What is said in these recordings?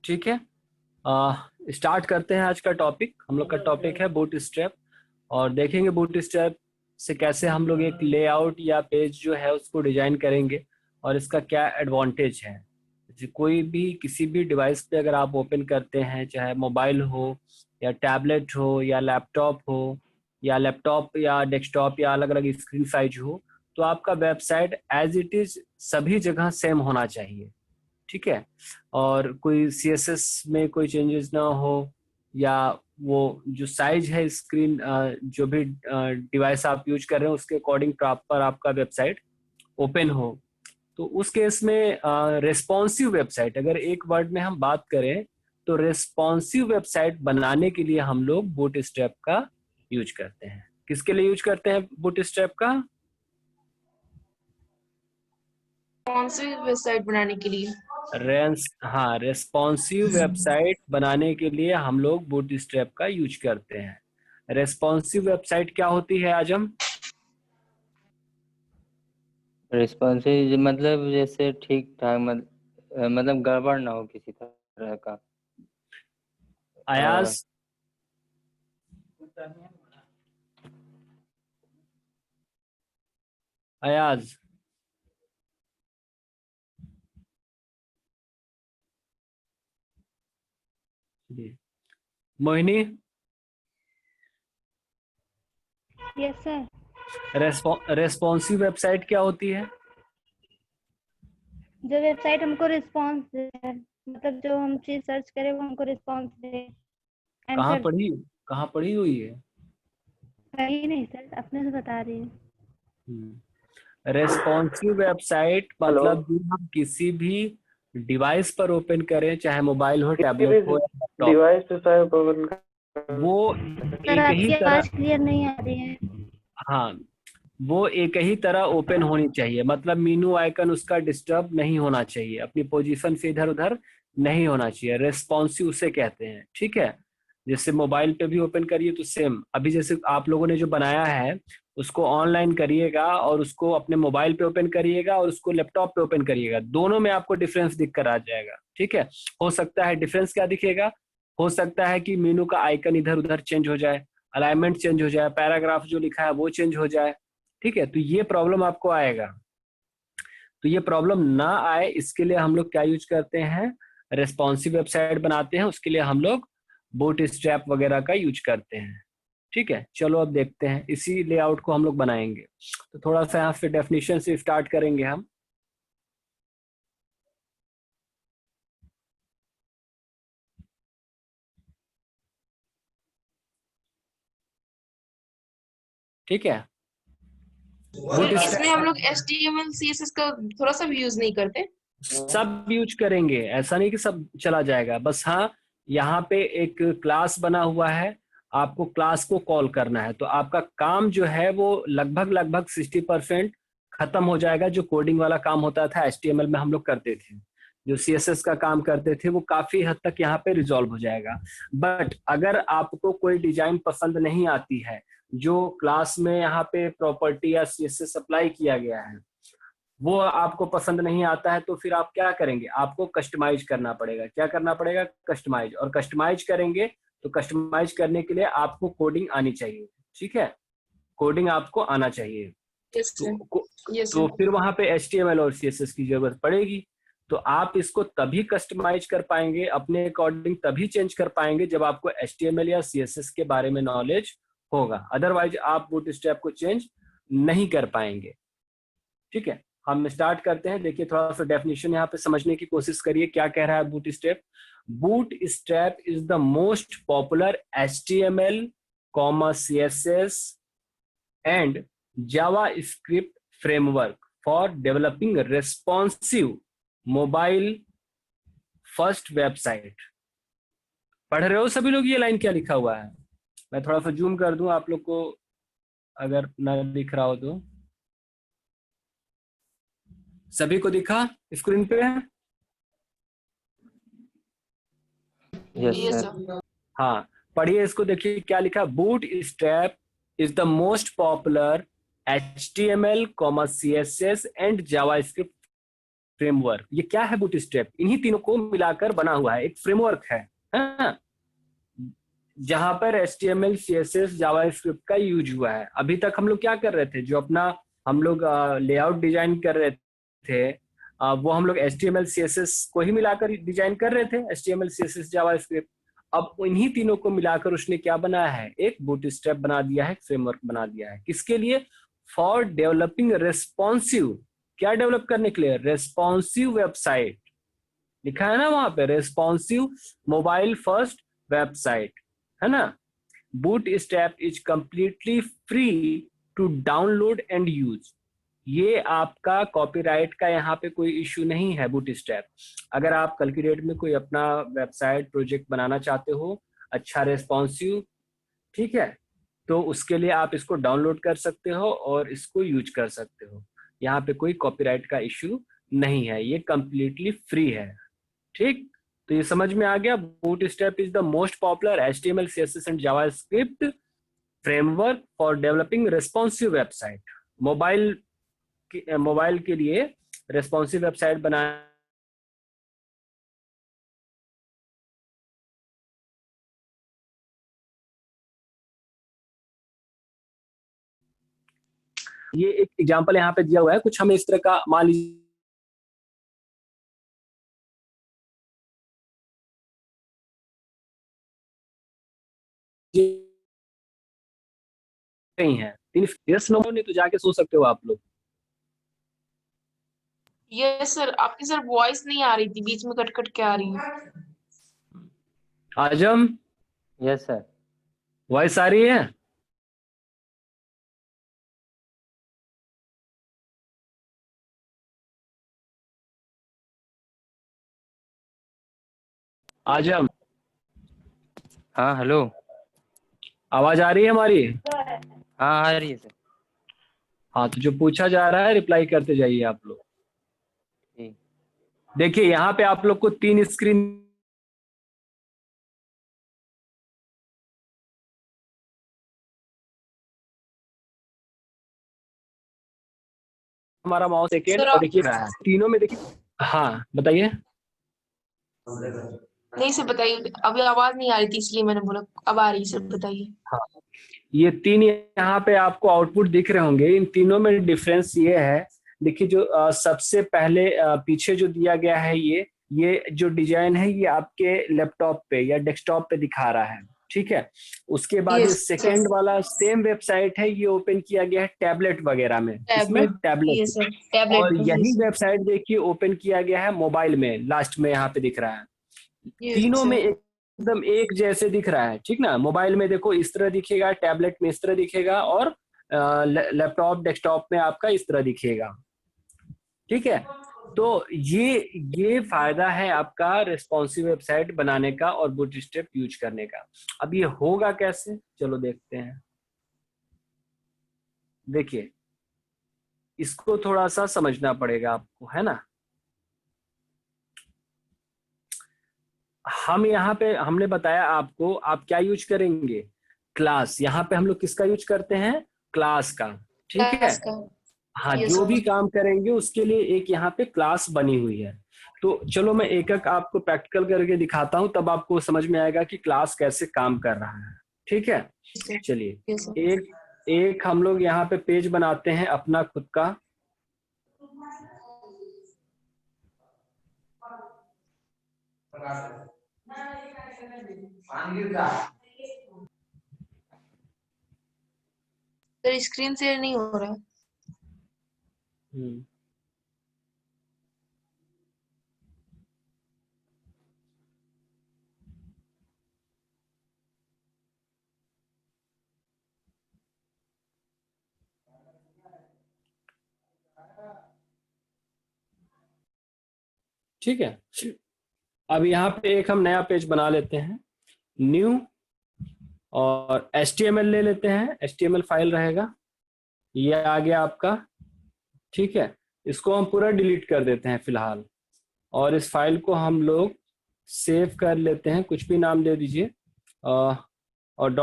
ठीक है, स्टार्ट करते हैं आज का टॉपिक। हम लोग का टॉपिक है बूटस्ट्रैप, और देखेंगे बूटस्ट्रैप से कैसे हम लोग एक लेआउट या पेज जो है उसको डिजाइन करेंगे और इसका क्या एडवांटेज है। कोई भी किसी भी डिवाइस पे अगर आप ओपन करते हैं, चाहे मोबाइल हो या टैबलेट हो या लैपटॉप या डेस्कटॉप या अलग अलग स्क्रीन साइज हो, तो आपका वेबसाइट एज इट इज सभी जगह सेम होना चाहिए। ठीक है, और कोई सीएसएस में कोई चेंजेस ना हो, या वो जो साइज है स्क्रीन जो भी डिवाइस आप यूज कर रहे हैं उसके अकॉर्डिंग प्रॉपर आपका वेबसाइट ओपन हो। तो उस केस में रेस्पॉन्सिव वेबसाइट, अगर एक वर्ड में हम बात करें तो रेस्पॉन्सिव वेबसाइट बनाने के लिए हम लोग बूटस्ट्रैप का यूज करते हैं। किसके लिए यूज करते हैं बूटस्ट्रैप का? कौन सी वेबसाइट बनाने के लिए? हाँ, रेस्पॉन्सिव वेबसाइट बनाने के लिए हम लोग बूटस्ट्रैप का यूज करते हैं। रेस्पॉन्सिव वेबसाइट क्या होती है आजम? रिस्पॉन्सिव मतलब जैसे ठीक ठाक मतलब गड़बड़ ना हो किसी तरह का। Ayaz? Ayaz? Mohini? Yes sir. Responsive website क्या होती है? जो वेबसाइट हमको रिस्पॉन्स दे, मतलब जो हम चीज सर्च करें वो हमको रिस्पॉन्स दे। कहाँ आंसर पढ़ी हुई है? कहीं नहीं सर, अपने से बता रही हूँ। रेस्पॉन्सिव वेबसाइट मतलब जो हम किसी भी डिवाइस पर ओपन करें, चाहे मोबाइल हो, टैबलेट हो या लैपटॉप, डिवाइस पे साहब ओपन वो सर एक ही आपकी तरह, आवाज क्लियर नहीं आ रही है। हाँ, वो एक ही तरह ओपन होनी चाहिए। मतलब मीनू आइकन उसका डिस्टर्ब नहीं होना चाहिए, अपनी पोजीशन से इधर उधर नहीं होना चाहिए। रेस्पॉन्सिव उसे कहते हैं। ठीक है, जैसे मोबाइल पे भी ओपन करिए तो सेम, अभी जैसे आप लोगों ने जो बनाया है उसको ऑनलाइन करिएगा और उसको अपने मोबाइल पे ओपन करिएगा और उसको लैपटॉप पे ओपन करिएगा, दोनों में आपको डिफरेंस दिख कर आ जाएगा। ठीक है, हो सकता है डिफरेंस क्या दिखेगा, हो सकता है कि मीनू का आइकन इधर उधर चेंज हो जाए, अलाइनमेंट चेंज हो जाए, पैराग्राफ जो लिखा है वो चेंज हो जाए। ठीक है, तो ये प्रॉब्लम आपको आएगा। तो ये प्रॉब्लम ना आए इसके लिए हम लोग क्या यूज करते हैं, रेस्पॉन्सिव वेबसाइट बनाते हैं, उसके लिए हम लोग बूटस्ट्रैप वगैरह का यूज करते हैं। ठीक है, चलो अब देखते हैं, इसी लेआउट को हम लोग बनाएंगे। तो थोड़ा सा यहाँ पे डेफिनेशन से स्टार्ट करेंगे हम। ठीक है, इसमें हम लोग HTML CSS का थोड़ा सा भी यूज नहीं करते। सब यूज करेंगे, ऐसा नहीं कि सब चला जाएगा। बस हाँ, यहाँ पे एक क्लास बना हुआ है, आपको क्लास को कॉल करना है, तो आपका काम जो है वो लगभग 60% खत्म हो जाएगा। जो कोडिंग वाला काम होता था HTML में हम लोग करते थे, जो CSS का काम करते थे, वो काफी हद तक यहाँ पे रिजॉल्व हो जाएगा। बट अगर आपको कोई डिजाइन पसंद नहीं आती है, जो क्लास में यहाँ पे प्रॉपर्टी या CSS अप्लाई किया गया है वो आपको पसंद नहीं आता है, तो फिर आप क्या करेंगे, आपको कस्टमाइज करना पड़ेगा। क्या करना पड़ेगा? कस्टमाइज। और कस्टमाइज करेंगे तो कस्टमाइज करने के लिए आपको कोडिंग आनी चाहिए। ठीक है, कोडिंग आपको आना चाहिए। तो फिर वहां पे HTML और CSS की जरूरत पड़ेगी। तो आप इसको तभी कस्टमाइज कर पाएंगे, अपने अकॉर्डिंग तभी चेंज कर पाएंगे जब आपको HTML या CSS के बारे में नॉलेज होगा। अदरवाइज आप बूटस्ट्रैप को चेंज नहीं कर पाएंगे। ठीक है, हम स्टार्ट करते हैं। देखिए, थोड़ा सा डेफिनेशन यहाँ पे समझने की कोशिश करिए, क्या कह रहा है bootstrap. Bootstrap is the most popular HTML, CSS and JavaScript framework for developing responsive mobile first website। पढ़ रहे हो सभी लोग ये लाइन क्या लिखा हुआ है? मैं थोड़ा सा जूम कर दूं आप लोग को अगर ना दिख रहा हो तो। सभी को दिखा स्क्रीन पे? Yes sir. हाँ, पढ़िए इसको, देखिए क्या लिखा। Bootstrap is the most popular HTML, CSS and JavaScript framework. ये क्या है? बूटस्ट्रैप इन्हीं तीनों को मिलाकर बना हुआ है, एक फ्रेमवर्क है, हाँ? जहां पर HTML, CSS, जावास्क्रिप्ट का यूज हुआ है। अभी तक हम लोग क्या कर रहे थे, जो अपना हम लोग लेआउट डिजाइन कर रहे थे, वो हम लोग HTML, CSS को ही मिलाकर डिजाइन कर रहे थे, HTML, CSS, जावास्क्रिप्ट। अब इन्हीं तीनों को मिलाकर उसने क्या बनाया है? एक बूटस्ट्रैप बना दिया है, फ्रेमवर्क बना दिया है। किसके लिए? For developing responsive. क्या डेवलप करने के लिए? Responsive website. लिखा है ना वहां पे, रेस्पॉन्सिव मोबाइल फर्स्ट वेबसाइट, है ना? Bootstrap is completely free to download and use. ये आपका कॉपीराइट का यहाँ पे कोई इश्यू नहीं है। बूटस्ट्रैप, अगर आप कल की डेट में कोई अपना वेबसाइट प्रोजेक्ट बनाना चाहते हो, अच्छा रेस्पॉन्सिव, ठीक है, तो उसके लिए आप इसको डाउनलोड कर सकते हो और इसको यूज कर सकते हो। यहाँ पे कोई कॉपीराइट का इश्यू नहीं है, ये कंप्लीटली फ्री है। ठीक, तो ये समझ में आ गया। Bootstrap is the most popular HTML, CSS and JavaScript framework for developing responsive website. Mobile के लिए रेस्पॉन्सिव वेबसाइट बनाना ये एक एग्जांपल यहाँ पे दिया हुआ है। कुछ हमें इस तरह का मान लीजिए नहीं है, यस नो नहीं तो जाके सोच सकते हो आप लोग। यस सर, आपकी सर वॉइस नहीं आ रही थी, बीच में कट कट के आ रही है। आजम, यस सर। वॉइस आ रही है? आजम, हाँ हेलो। आवाज आ रही है हमारी? हाँ आ रही है सर। हाँ, तो जो पूछा जा रहा है रिप्लाई करते जाइए आप लोग। ठीक। देखिए यहाँ पे आप लोग को 3 स्क्रीन हमारा माउस सेकेंड सर और देखिए रहा है तीनों में, देखिए। हाँ बताइए। नहीं सर बताइए, अभी आवाज नहीं आ रही थी इसलिए मैंने बोला, अब आ रही सर, बताइए। हाँ, ये 3 यहाँ पे आपको आउटपुट दिख रहे होंगे। इन तीनों में डिफरेंस ये है, देखिए जो सबसे पहले पीछे जो दिया गया है, ये जो डिजाइन है, ये आपके लैपटॉप पे या डेस्कटॉप पे दिखा रहा है, ठीक है। उसके बाद ये यस सेकेंड वाला सेम वेबसाइट है, ये ओपन किया गया है टैबलेट वगैरह में, इसमें tablet, tablet. Yes sir, tablet और पर, यही यस वेबसाइट देखिए ओपन किया गया है मोबाइल में, लास्ट में यहाँ पे दिख रहा है। तीनों में सर। एकदम एक जैसे दिख रहा है, ठीक ना। मोबाइल में देखो इस तरह दिखेगा, टैबलेट में इस तरह दिखेगा, और लैपटॉप डेस्कटॉप में आपका इस तरह दिखेगा, ठीक है। तो ये फायदा है आपका रेस्पॉन्सिव वेबसाइट बनाने का और बूटस्ट्रैप यूज करने का। अब ये होगा कैसे, चलो देखते हैं। देखिए इसको थोड़ा सा समझना पड़ेगा आपको, है ना। हम यहाँ पे हमने बताया आपको, आप क्या यूज करेंगे? क्लास। यहाँ पे हम लोग किसका यूज करते हैं? क्लास का, ठीक है। क्लास का, हाँ, यस जो भी सर। काम करेंगे उसके लिए एक यहाँ पे क्लास बनी हुई है। तो चलो मैं एक एक आपको प्रैक्टिकल करके दिखाता हूँ, तब आपको समझ में आएगा कि क्लास कैसे काम कर रहा है, ठीक है। चलिए यस सर। एक एक हम लोग यहाँ पे पेज बनाते हैं अपना खुद का। सर स्क्रीन शेयर नहीं हो रहा। ठीक है, अब यहाँ पे एक हम नया पेज बना लेते हैं, न्यू, और HTML ले लेते हैं, HTML फाइल रहेगा, ये आ गया आपका, ठीक है। इसको हम पूरा डिलीट कर देते हैं फिलहाल, और इस फाइल को हम लोग सेव कर लेते हैं, कुछ भी नाम दे दीजिए, और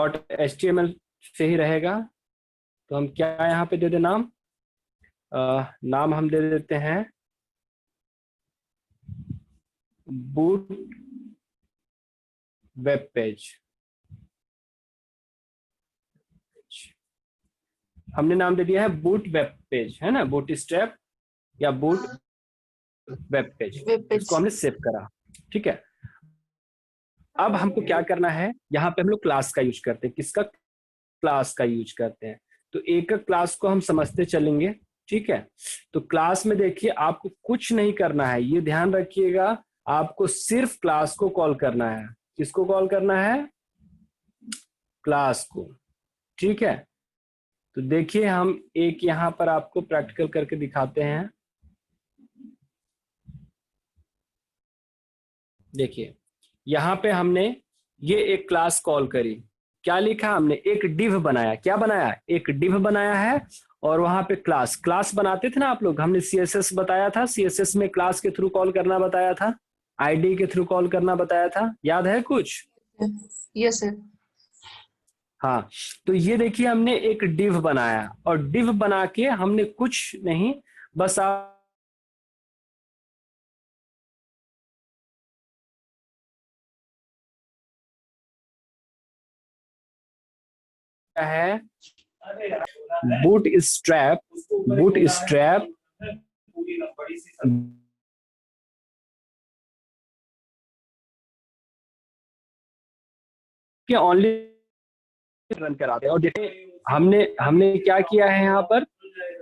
.html से ही रहेगा। तो हम क्या यहाँ पे दे दे नाम, नाम हम दे देते हैं बूट वेब पेज। हमने नाम दे दिया है बूट वेब पेज, है ना, बूट स्ट्रैप या boot web page. Web page. इसको हमने सेव करा, ठीक है। अब हमको क्या करना है, यहाँ पे हम लोग क्लास का यूज करते हैं। किसका? क्लास का यूज करते हैं। तो एक क्लास को हम समझते चलेंगे, ठीक है। तो क्लास में देखिए आपको कुछ नहीं करना है, ये ध्यान रखिएगा, आपको सिर्फ क्लास को कॉल करना है। किसको कॉल करना है? क्लास को, ठीक है। तो देखिए हम एक यहाँ पर आपको प्रैक्टिकल करके दिखाते हैं। देखिए यहाँ पे हमने ये एक क्लास कॉल करी, क्या लिखा हमने? एक डिव बनाया। क्या बनाया? एक डिव बनाया है। और वहां पे क्लास बनाते थे ना आप लोग, हमने सीएसएस बताया था, सीएसएस में क्लास के थ्रू कॉल करना बताया था, आईडी के थ्रू कॉल करना बताया था, याद है कुछ? Yes sir. हाँ, तो ये देखिए हमने एक डिव बनाया, और डिव बना के हमने कुछ नहीं, बस आप है बूट स्ट्रैप के ओनली रन कराते हैं। और देखिए हमने क्या किया है, यहाँ पर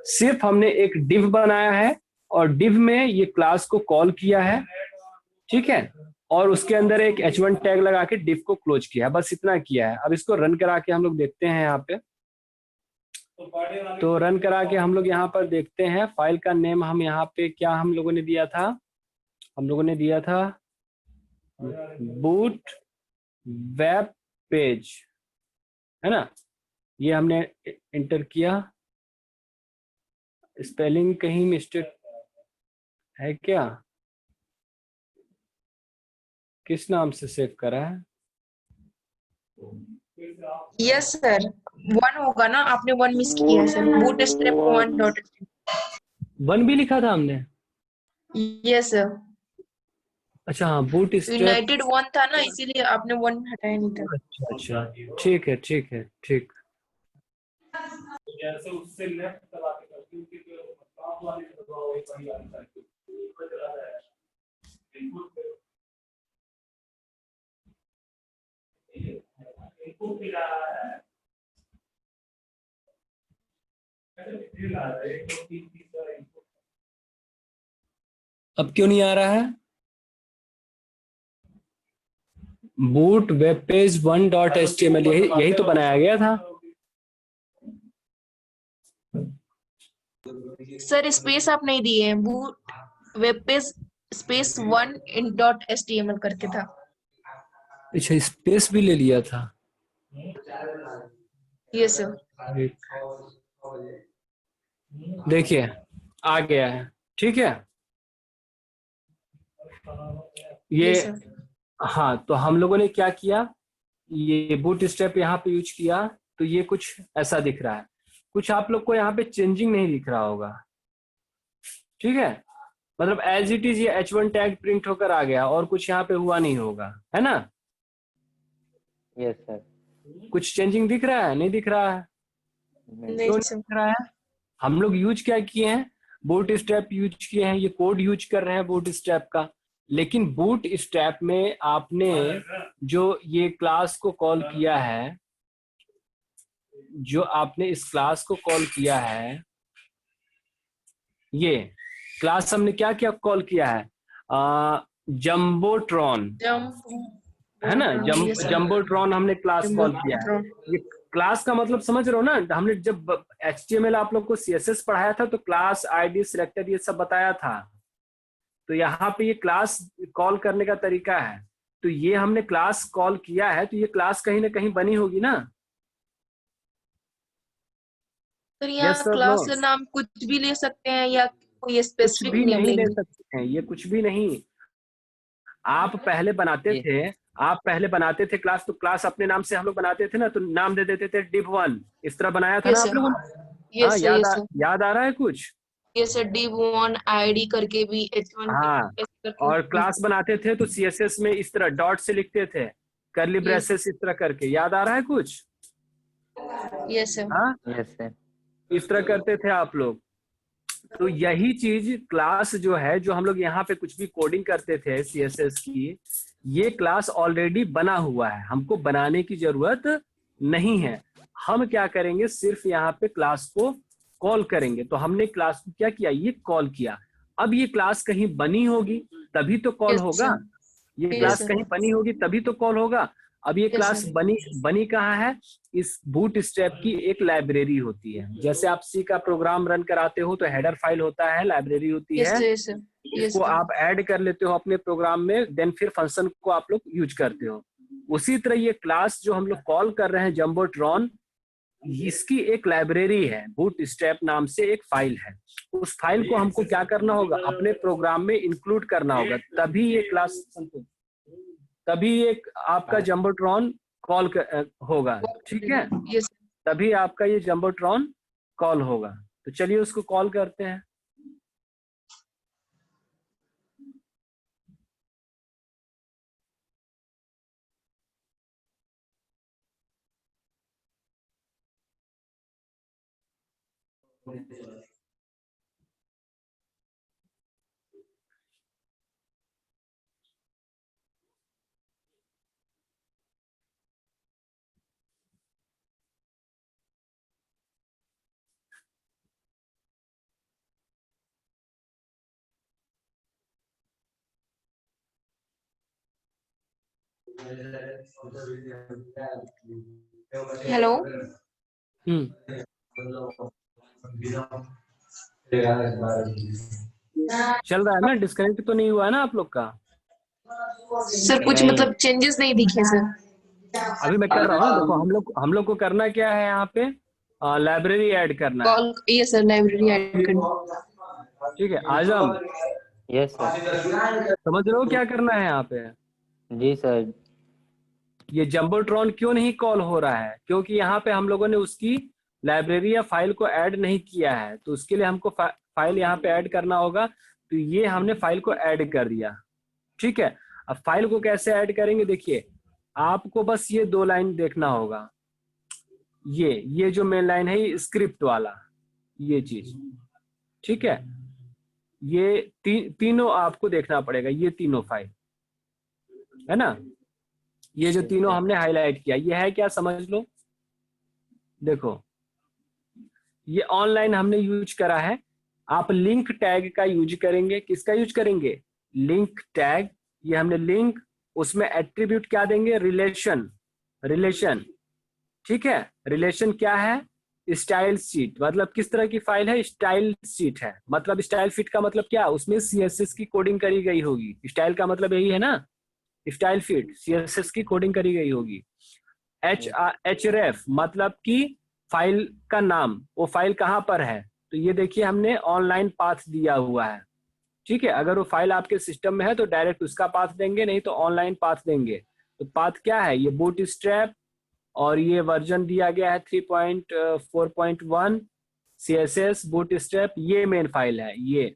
सिर्फ हमने एक डिव बनाया है और डिव में ये क्लास को कॉल किया है, ठीक है, और उसके अंदर एक h1 टैग लगा के डिव को क्लोज किया है, बस इतना किया है। अब इसको रन करा के हम लोग देखते हैं यहाँ पे। तो रन करा के हम लोग यहाँ पर देखते हैं, फाइल का नेम हम यहाँ पे क्या हम लोगों ने दिया था? हम लोगों ने दिया था बूट वेब पेज, है ना। ये हमने इंटर किया, स्पेलिंग कहीं मिस्टेक है क्या? किस नाम से सेव करा है? यस सर, 1 होगा ना, आपने 1 मिस किया है सर। Boot strap 1 dot. 1 भी लिखा था हमने? यस सर, अच्छा हाँ, बूट स्ट्रैप। यूनाइटेड 1 था ना, इसीलिए आपने 1 हटाया नहीं था। अच्छा अच्छा, ठीक है ठीक है ठीक। अब क्यों नहीं आ रहा है? बूट वेब पेज 1.html, यही तो बनाया गया था सर। स्पेस आप नहीं दिए हैं, boot web page space 1 in dot HTML करके था। अच्छा, स्पेस भी ले लिया था। Yes sir. देखिए आ गया है, ठीक है ये। Yes sir. हाँ, तो हम लोगों ने क्या किया, ये बूट स्ट्रैप यहाँ पे यूज किया, तो ये कुछ ऐसा दिख रहा है। कुछ आप लोग को यहाँ पे चेंजिंग नहीं दिख रहा होगा, ठीक है, मतलब एज इट इज ये h1 टैग प्रिंट होकर आ गया, और कुछ यहाँ पे हुआ नहीं होगा, है ना। Yes sir. कुछ चेंजिंग दिख रहा है? नहीं दिख रहा है? नहीं क्यों नहीं सर। दिख रहा है? हम लोग यूज क्या किए हैं? बूट स्ट्रैप यूज किए हैं, ये कोड यूज कर रहे हैं बूट स्ट्रैप का। लेकिन बूट स्ट्रैप में आपने जो ये क्लास को कॉल किया है, जो आपने इस क्लास को कॉल किया है, ये क्लास हमने क्या क्या कॉल किया है? जम्बोट्रॉन, है ना, जम्बोट्रॉन हमने क्लास कॉल किया है। ये क्लास का मतलब समझ रहे हो ना? हमने जब HTML आप लोग को CSS पढ़ाया था तो क्लास, आईडी, सिलेक्टर ये सब बताया था। तो यहाँ पे ये क्लास कॉल करने का तरीका है। तो ये हमने क्लास कॉल किया है, तो ये क्लास कहीं ना कहीं बनी होगी ना। सर यहाँ यस सर, नो, क्लास नाम कुछ भी ले सकते हैं या कोई कुछ स्पेसिफिक भी नेम नहीं ले लेंगे? सकते हैं, ये कुछ भी नहीं। आप पहले बनाते ये थे, आप पहले बनाते थे क्लास, तो क्लास अपने नाम से हम लोग बनाते थे ना, तो नाम दे देते थे div1, इस तरह बनाया था ना यस आप सर। लोगों ने। हाँ, यस सर याद आ रहा है कुछ? यस सर D1 ID करके भी H1 हाँ, और क्लास बनाते थे तो सीएसएस में इस तरह डॉट से लिखते थे, कर्ली ब्रेसेस इस तरह करके, याद आ रहा है कुछ? यस सर हाँ, यस सर। इस तरह करते थे आप लोग। तो यही चीज क्लास जो है, जो हम लोग यहाँ पे कुछ भी कोडिंग करते थे सीएसएस की, ये क्लास ऑलरेडी बना हुआ है, हमको बनाने की जरूरत नहीं है। हम क्या करेंगे, सिर्फ यहाँ पे क्लास को कॉल करेंगे। तो हमने क्लास को क्या किया, ये कॉल किया। अब ये क्लास कहीं बनी होगी तभी तो कॉल यस होगा, सर ये यस क्लास सर कहीं बनी होगी तभी तो कॉल होगा। अब ये Yes, क्लास sir. बनी कहाँ है, इस बूट स्ट्रैप की एक लाइब्रेरी होती है। जैसे आप सी का प्रोग्राम रन कराते हो तो हेडर फाइल होता है, लाइब्रेरी होती Yes, है, sir, yes, sir. Yes, इसको sir. आप ऐड कर लेते हो अपने प्रोग्राम में, देन फिर फंक्शन को आप लोग यूज करते हो। उसी तरह ये क्लास जो हम लोग कॉल कर रहे हैं जंबोट्रॉन, इसकी एक लाइब्रेरी है, बूट स्ट्रैप नाम से एक फाइल है। उस फाइल को हमको क्या करना होगा, अपने प्रोग्राम में इंक्लूड करना होगा, तभी ये क्लास, तभी एक आपका जंबोट्रॉन कॉल होगा। ठीक है, Yes, sir. तभी आपका ये जंबोट्रॉन कॉल होगा। तो चलिए उसको कॉल करते हैं। Hello. चल रहा है ना, डिस्कनेक्ट तो नहीं हुआ है ना आप लोग का? सर कुछ नहीं। मतलब चेंजेस नहीं दिखे सर। अभी मैं कर रहा हूँ ना, देखो हम लोग को करना क्या है, यहाँ पे लाइब्रेरी ऐड करना है। कॉल ये सर लाइब्रेरी ऐड करना। ठीक है, आजम यस सर। समझ रहे हो क्या करना है यहाँ पे? जी सर। ये जंबोट्रॉन क्यों नहीं कॉल हो रहा है, क्योंकि यहाँ पे हम लोगों ने उसकी लाइब्रेरी या फाइल को ऐड नहीं किया है। तो उसके लिए हमको फाइल यहाँ पे ऐड करना होगा। तो ये हमने फाइल को ऐड कर दिया। ठीक है, अब फाइल को कैसे ऐड करेंगे, देखिए आपको बस ये 2 लाइन देखना होगा। ये जो मेन लाइन है, ये स्क्रिप्ट वाला, ये चीज। ठीक है, ये तीनों आपको देखना पड़ेगा, ये तीनों फाइल है ना। ये जो तीनों हमने हाईलाइट किया, ये है क्या, समझ लो। देखो ये ऑनलाइन हमने यूज करा है। आप लिंक टैग का यूज करेंगे। किसका यूज करेंगे, लिंक टैग। ये हमने लिंक, उसमें एट्रीब्यूट क्या देंगे, रिलेशन। ठीक है, रिलेशन क्या है, स्टाइल शीट। मतलब किस तरह की फाइल है, स्टाइल शीट है। मतलब स्टाइल शीट का मतलब क्या, उसमें सीएसएस की कोडिंग करी गई होगी। स्टाइल का मतलब यही है ना, स्टाइल शीट, सीएसएस की कोडिंग करी गई होगी। एचरेफ मतलब कि फाइल का नाम, वो फाइल कहाँ पर है। तो ये देखिए हमने ऑनलाइन पाथ दिया हुआ है। ठीक है, अगर वो फाइल आपके सिस्टम में है तो डायरेक्ट उसका पाथ देंगे, नहीं तो ऑनलाइन पाथ देंगे। तो पाथ क्या है, ये बूट स्ट्रैप, और ये वर्जन दिया गया है 3.4.1 CSS बूट स्ट्रैप। ये मेन फाइल है, ये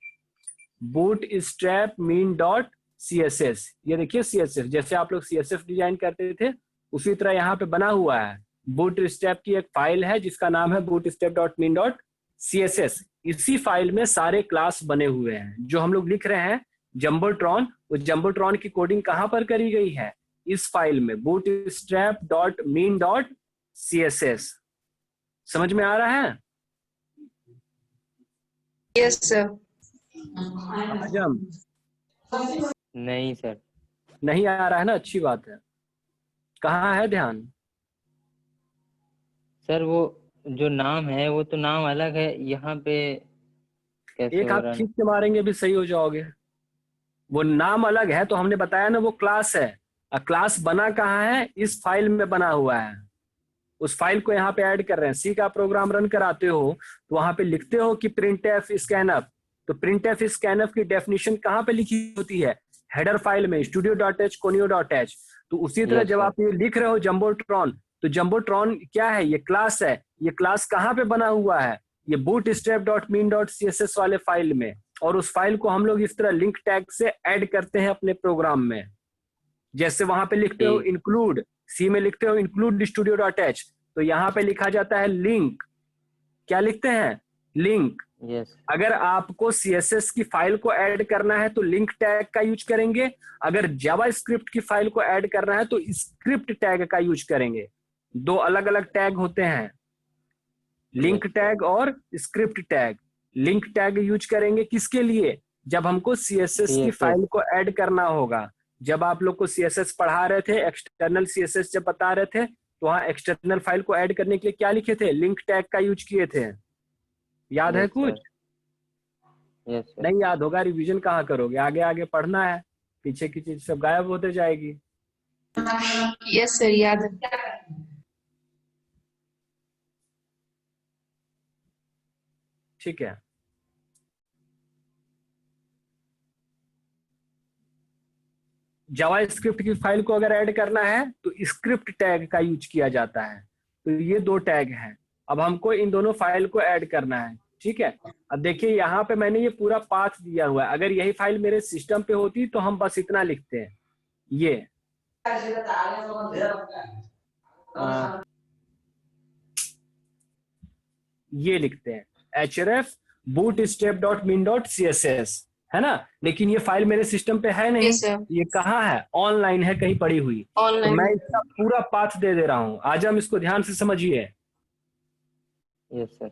boot strap mean dot CSS। ये देखिए CSS, जैसे आप लोग CSS डिजाइन करते थे उसी तरह यहाँ पे बना हुआ है। बूट स्ट्रैप की एक फाइल है जिसका नाम है bootstrap.mean.css। इसी फाइल में सारे क्लास बने हुए हैं। जो हम लोग लिख रहे हैं जंबोट्रॉन, वो जंबोट्रॉन की कोडिंग कहाँ पर करी गई है, इस फाइल में bootstrap.mean.css। समझ में आ रहा है? Yes sir. आजम नहीं सर। नहीं आ रहा है ना, अच्छी बात है। कहाँ है ध्यान? सर वो जो नाम है वो तो नाम अलग है, यहाँ पे कैसे एक हो हाथ रहा है? खींच के मारेंगे भी सही हो जाओगे। वो नाम अलग है तो हमने बताया ना, वो क्लास है। क्लास बना कहाँ है, इस फाइल में बना हुआ है। उस फाइल को यहाँ पे ऐड कर रहे हैं। सी का प्रोग्राम रन कराते हो तो वहां पे लिखते हो कि printf scanf। तो printf scanf की डेफिनेशन कहाँ पे लिखी होती है, हेडर फाइल में studio.h conio.h। तो उसी तरह यस जब सर। आप ये लिख रहे हो जंबोट्रॉन, तो जंबोट्रॉन क्या है, ये क्लास है। ये क्लास कहाँ पे बना हुआ है, ये bootstrap.min.css वाले फाइल में, और उस फाइल को हम लोग इस तरह लिंक टैग से ऐड करते हैं अपने प्रोग्राम में। जैसे वहां पे लिखते हो इंक्लूड, सी में लिखते हो इंक्लूड studio.h, तो यहाँ पे लिखा जाता है लिंक। क्या लिखते हैं? लिंक। यस। अगर आपको CSS की फाइल को ऐड करना है तो लिंक टैग का यूज करेंगे, अगर जावास्क्रिप्ट की फाइल को ऐड करना है तो स्क्रिप्ट टैग का यूज करेंगे। दो अलग अलग टैग होते हैं, लिंक टैग और script tag. Link tag use करेंगे किसके लिए? जब हमको CSS की फाइल को ऐड करना होगा। जब आप लोग को CSS पढ़ा रहे थे, एक्सटर्नल CSS जब बता रहे थे, तो वहां एक्सटर्नल फाइल को ऐड करने के लिए क्या लिखे थे? लिंक टैग का यूज किए थे। याद है कुछ? यस। नहीं याद होगा, रिवीजन कहाँ करोगे? आगे आगे पढ़ना है, पीछे की चीज सब गायब होते जाएगी। यस सर, याद है। ठीक है, जावास्क्रिप्ट की फाइल को अगर ऐड करना है तो स्क्रिप्ट टैग का यूज किया जाता है। तो ये दो टैग हैं। अब हमको इन दोनों फाइल को ऐड करना है। ठीक है, अब देखिए यहाँ पे मैंने ये पूरा पाथ दिया हुआ है। अगर यही फाइल मेरे सिस्टम पे होती तो हम बस इतना लिखते हैं, ये लिखते हैं href bootstrap.min.css, है ना। लेकिन ये फाइल मेरे सिस्टम पे है नहीं। Yes, sir. ये कहाँ है? ऑनलाइन है, कहीं पड़ी हुई। तो ऑनलाइन। मैं इसका पूरा पाथ दे दे रहा हूँ। आज हम इसको ध्यान से समझिए। Yes sir.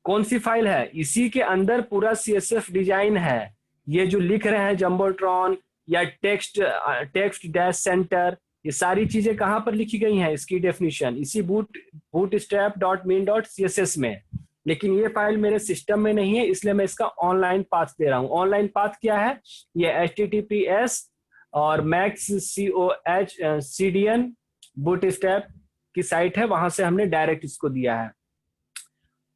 कौन सी फाइल है? इसी के अंदर पूरा CSS डिजाइन है। ये जो लिख रहे हैं जम्बोट्रॉन या टेक्स्ट डैश सेंटर, ये सारी चीजें कहाँ पर लिखी गई हैं? इसकी डेफिनेशन इसी bootstrap.min.css में। लेकिन ये फाइल मेरे सिस्टम में नहीं है, इसलिए मैं इसका ऑनलाइन पाथ दे रहा हूँ। ऑनलाइन पाथ क्या है? ये HTTPS और maxCDN बूटस्ट्रैप की साइट है, वहां से हमने डायरेक्ट इसको दिया है।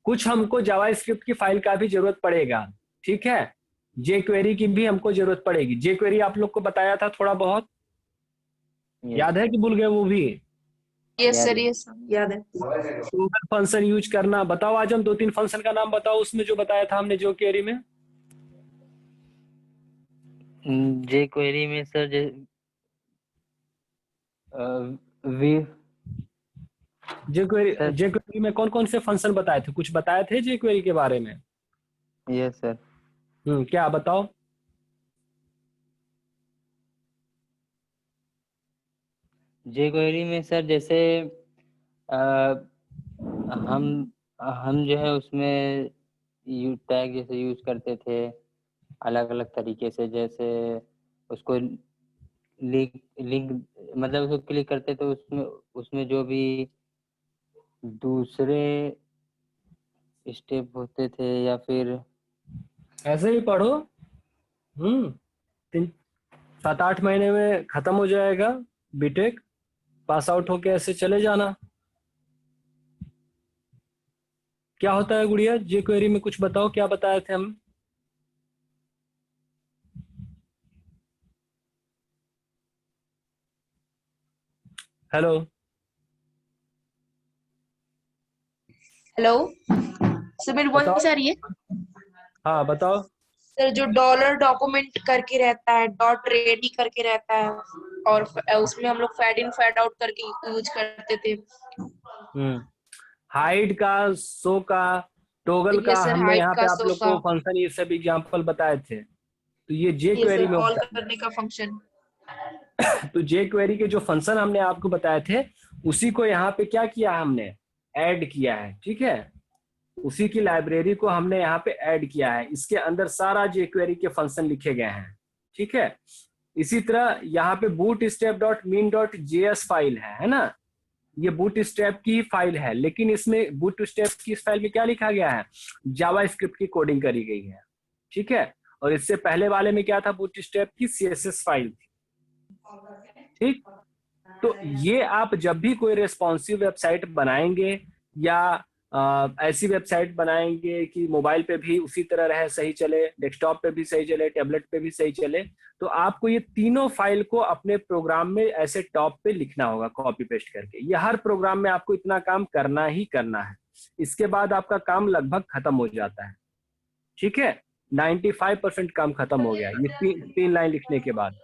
कुछ हमको जावास्क्रिप्ट की फाइल का भी जरूरत पड़ेगा। ठीक है, jQuery की भी हमको जरूरत पड़ेगी। jQuery आप लोग को बताया था थोड़ा बहुत, याद है कि भूल गए वो भी? यस सर, यस याद है। सिंगल फंक्शन यूज करना। बताओ आज हम 2-3 फंक्शन का नाम बताओ उसमें जो बताया था हमने jQuery में। jQuery में सर jQuery में कौन कौन से फंक्शन बताए थे? कुछ बताए थे jQuery के बारे में? Yes sir. क्या बताओ? jQuery में सर जैसे हम जो है उसमें टैग जैसे यूज करते थे अलग अलग तरीके से। जैसे उसको लिंक मतलब उसको क्लिक करते तो उसमें जो भी दूसरे स्टेप होते थे या फिर ऐसे ही पढ़ो। 7-8 महीने में खत्म हो जाएगा बीटेक। पास आउट होके ऐसे चले जाना। क्या होता है गुड़िया? jQuery में कुछ बताओ, क्या बताए थे हम? हेलो हेलो सर, मेरी बताओ। वॉइस आ रही है? हाँ बताओ। सर जो डॉलर डॉक्यूमेंट करके रहता है, डॉट रेडी करके रहता है, और उसमें हम लोग फैड इन फैड आउट करके यूज करते थे। हाइड का, शो का, टोगल Yes, का sir, हमने hide यहाँ का, पे आप show लोग का। को फंक्शन ये सब एग्जांपल बताए थे। तो ये ये jQuery सर में कॉल होता करने का फंक्शन। है। तो jQuery के जो फंक्शन हमने आपको बताए थे उसी को यहाँ पे क्या किया हमने? ऐड किया है। ठीक है, उसी की लाइब्रेरी को हमने यहाँ पे ऐड किया है। इसके अंदर सारा jQuery के फंक्शन लिखे गए हैं। ठीक है, इसी तरह यहाँ पे bootstrap.min.js फाइल है ना। ये बूटस्ट्रैप की फाइल है, लेकिन इसमें बूटस्ट्रैप की इस फाइल में क्या लिखा गया है? जावास्क्रिप्ट की कोडिंग करी गई है। ठीक है, और इससे पहले वाले में क्या था? बूटस्ट्रैप की CSS फाइल थी। ठीक, तो ये आप जब भी कोई रेस्पॉन्सिव वेबसाइट बनाएंगे या ऐसी वेबसाइट बनाएंगे कि मोबाइल पे भी उसी तरह रहे, सही चले, डेस्कटॉप पे भी सही चले, टैबलेट पे भी सही चले, तो आपको ये तीनों फाइल को अपने प्रोग्राम में ऐसे टॉप पे लिखना होगा कॉपी पेस्ट करके। ये हर प्रोग्राम में आपको इतना काम करना ही करना है। इसके बाद आपका काम लगभग खत्म हो जाता है। ठीक है, 95% काम खत्म हो गया ये 3 लाइन लिखने के बाद।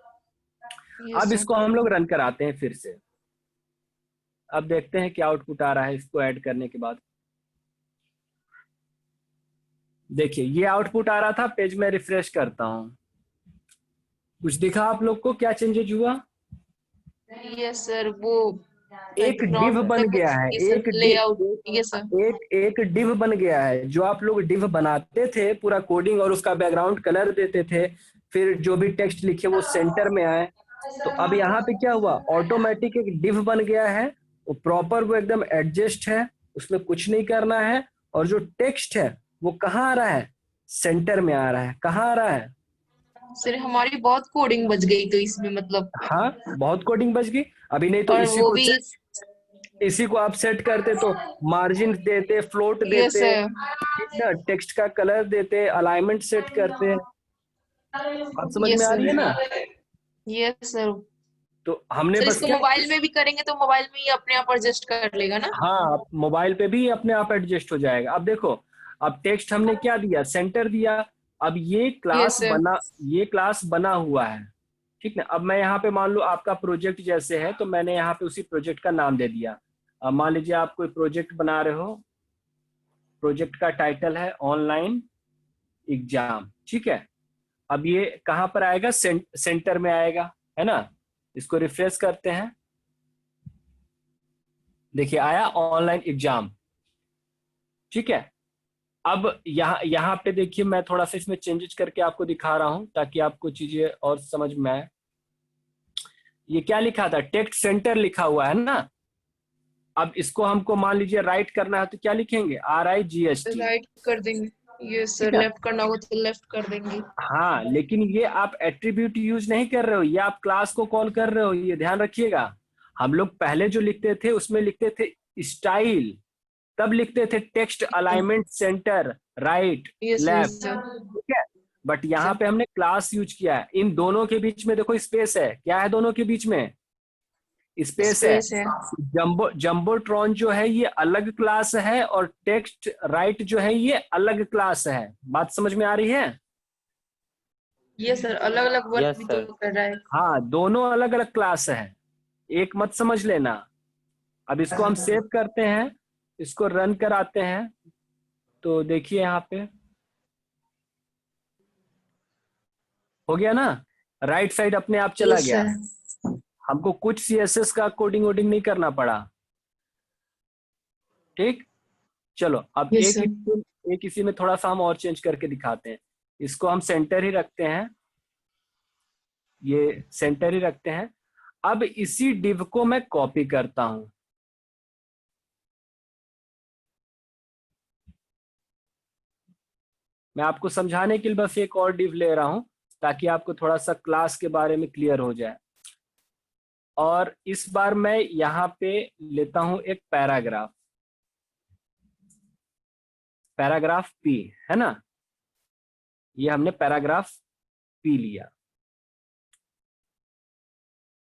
यस अब सर। इसको हम लोग रन कराते हैं फिर से। अब देखते हैं क्या आउटपुट आ रहा है इसको ऐड करने के बाद। देखिए ये आउटपुट आ रहा था, पेज में रिफ्रेश करता हूं। कुछ दिखा आप लोग को, क्या चेंजेज हुआ? यस सर, वो एक डिव बन गया है, एक लेआउट। Yes sir. एक डिव बन गया है। जो आप लोग डिव बनाते थे पूरा कोडिंग और उसका बैकग्राउंड कलर देते थे, फिर जो भी टेक्स्ट लिखे वो सेंटर में आए, तो अब यहाँ पे क्या हुआ, ऑटोमेटिक एक डिव बन गया है। वो प्रॉपर, वो एकदम एडजस्ट है, उसमें कुछ नहीं करना है। और जो टेक्स्ट है वो कहाँ आ रहा है, सेंटर में आ रहा है। कहाँ आ रहा है? सर हमारी बहुत कोडिंग बच गई तो इसमें, मतलब। हाँ, बहुत कोडिंग बच गई। अभी नहीं तो और वो भी। इसी को आप सेट करते तो मार्जिन देते, फ्लोट यस देते, सर। ठीक ना, टेक्स्ट का कलर देते, अलाइनमेंट सेट करते। बात समझ में यस आ रही है ना? सर। Yes sir. तो हमने सर बस इसको क्या, मोबाइल में भी करेंगे तो मोबाइल में ही अपने आप एडजस्ट कर लेगा ना? हाँ मोबाइल पे भी अपने आप एडजस्ट हो जाएगा। अब देखो, अब टेक्स्ट हमने क्या दिया, सेंटर दिया। अब यस सर। ये क्लास बना हुआ है, ठीक ना। अब मैं यहाँ पे मान लो आपका प्रोजेक्ट जैसे है, तो मैंने यहाँ पे उसी प्रोजेक्ट का नाम दे दिया। अब मान लीजिए आप कोई प्रोजेक्ट बना रहे हो, प्रोजेक्ट का टाइटल है ऑनलाइन एग्जाम, ठीक है। अब ये कहाँ पर आएगा, सेंटर में आएगा, है ना। इसको रिफ्रेश करते हैं, देखिए आया ऑनलाइन एग्जाम, ठीक है। अब यहाँ पे देखिए, मैं थोड़ा सा इसमें चेंजेस करके आपको दिखा रहा हूं ताकि आपको चीजें और समझ में आए। ये क्या लिखा था, टेक्स्ट सेंटर लिखा हुआ है ना। अब इसको हमको मान लीजिए राइट करना है तो क्या लिखेंगे, RIGHT, राइट कर देंगे। यस सर, ठीक है। लेफ्ट करना होगा तो लेफ्ट कर देंगे। हाँ, लेकिन ये आप एट्रीब्यूट यूज नहीं कर रहे हो, ये आप क्लास को कॉल कर रहे हो, ये ध्यान रखिएगा। हम लोग पहले जो लिखते थे उसमें लिखते थे स्टाइल, तब लिखते थे text alignment centre right yes left, sir. ठीक है। बट यहाँ पे हमने क्लास यूज किया है। इन दोनों के बीच में देखो स्पेस है, क्या है दोनों के बीच में, स्पेस है। स्पेस है। जंबोट्रॉन जो है ये अलग क्लास है, और टेक्स्ट राइट जो है ये अलग क्लास है। बात समझ में आ रही है? यस सर, अलग अलग वर्क यस भी सर। तो कर रहा है। हाँ, दोनों अलग अलग क्लास है, एक मत समझ लेना। अब इसको हम सेव करते हैं, इसको रन कराते हैं, तो देखिए यहाँ पे हो गया ना, राइट साइड अपने आप चला यस गया। सर। हमको कुछ CSS का कोडिंग वोडिंग नहीं करना पड़ा, ठीक। चलो अब यस सर। एक इसी में थोड़ा सा हम और चेंज करके दिखाते हैं। इसको हम सेंटर ही रखते हैं, ये सेंटर ही रखते हैं। अब इसी डिव को मैं कॉपी करता हूं, मैं आपको समझाने के लिए बस एक और डिव ले रहा हूं ताकि आपको थोड़ा सा क्लास के बारे में क्लियर हो जाए। और इस बार मैं यहां पे लेता हूं एक पैराग्राफ, पैराग्राफ P, है ना। ये हमने पैराग्राफ P लिया,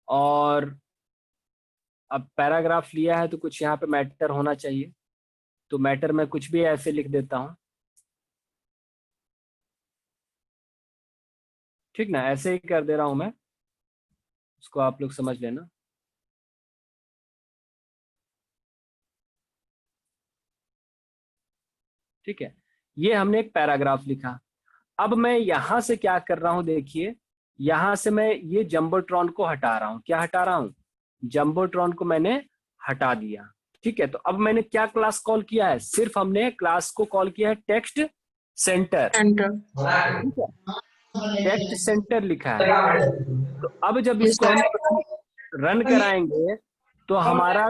और अब पैराग्राफ लिया है तो कुछ यहाँ पे मैटर होना चाहिए, तो मैटर में कुछ भी ऐसे लिख देता हूं, ठीक ना। ऐसे ही कर दे रहा हूं मैं, उसको आप लोग समझ लेना। ठीक है, ये हमने एक पैराग्राफ लिखा। अब मैं यहां से क्या कर रहा हूं, देखिए यहां से मैं ये जंबोट्रॉन को हटा रहा हूं। क्या हटा रहा हूं, जंबोट्रॉन को मैंने हटा दिया, ठीक है। तो अब मैंने क्या क्लास कॉल किया है, सिर्फ हमने क्लास को कॉल किया है टेक्स्ट सेंटर, एंटर। ठीक है, टेक्स्ट सेंटर लिखा है। तो अब जब यस इसको हम सर। रन कराएंगे तो हमारा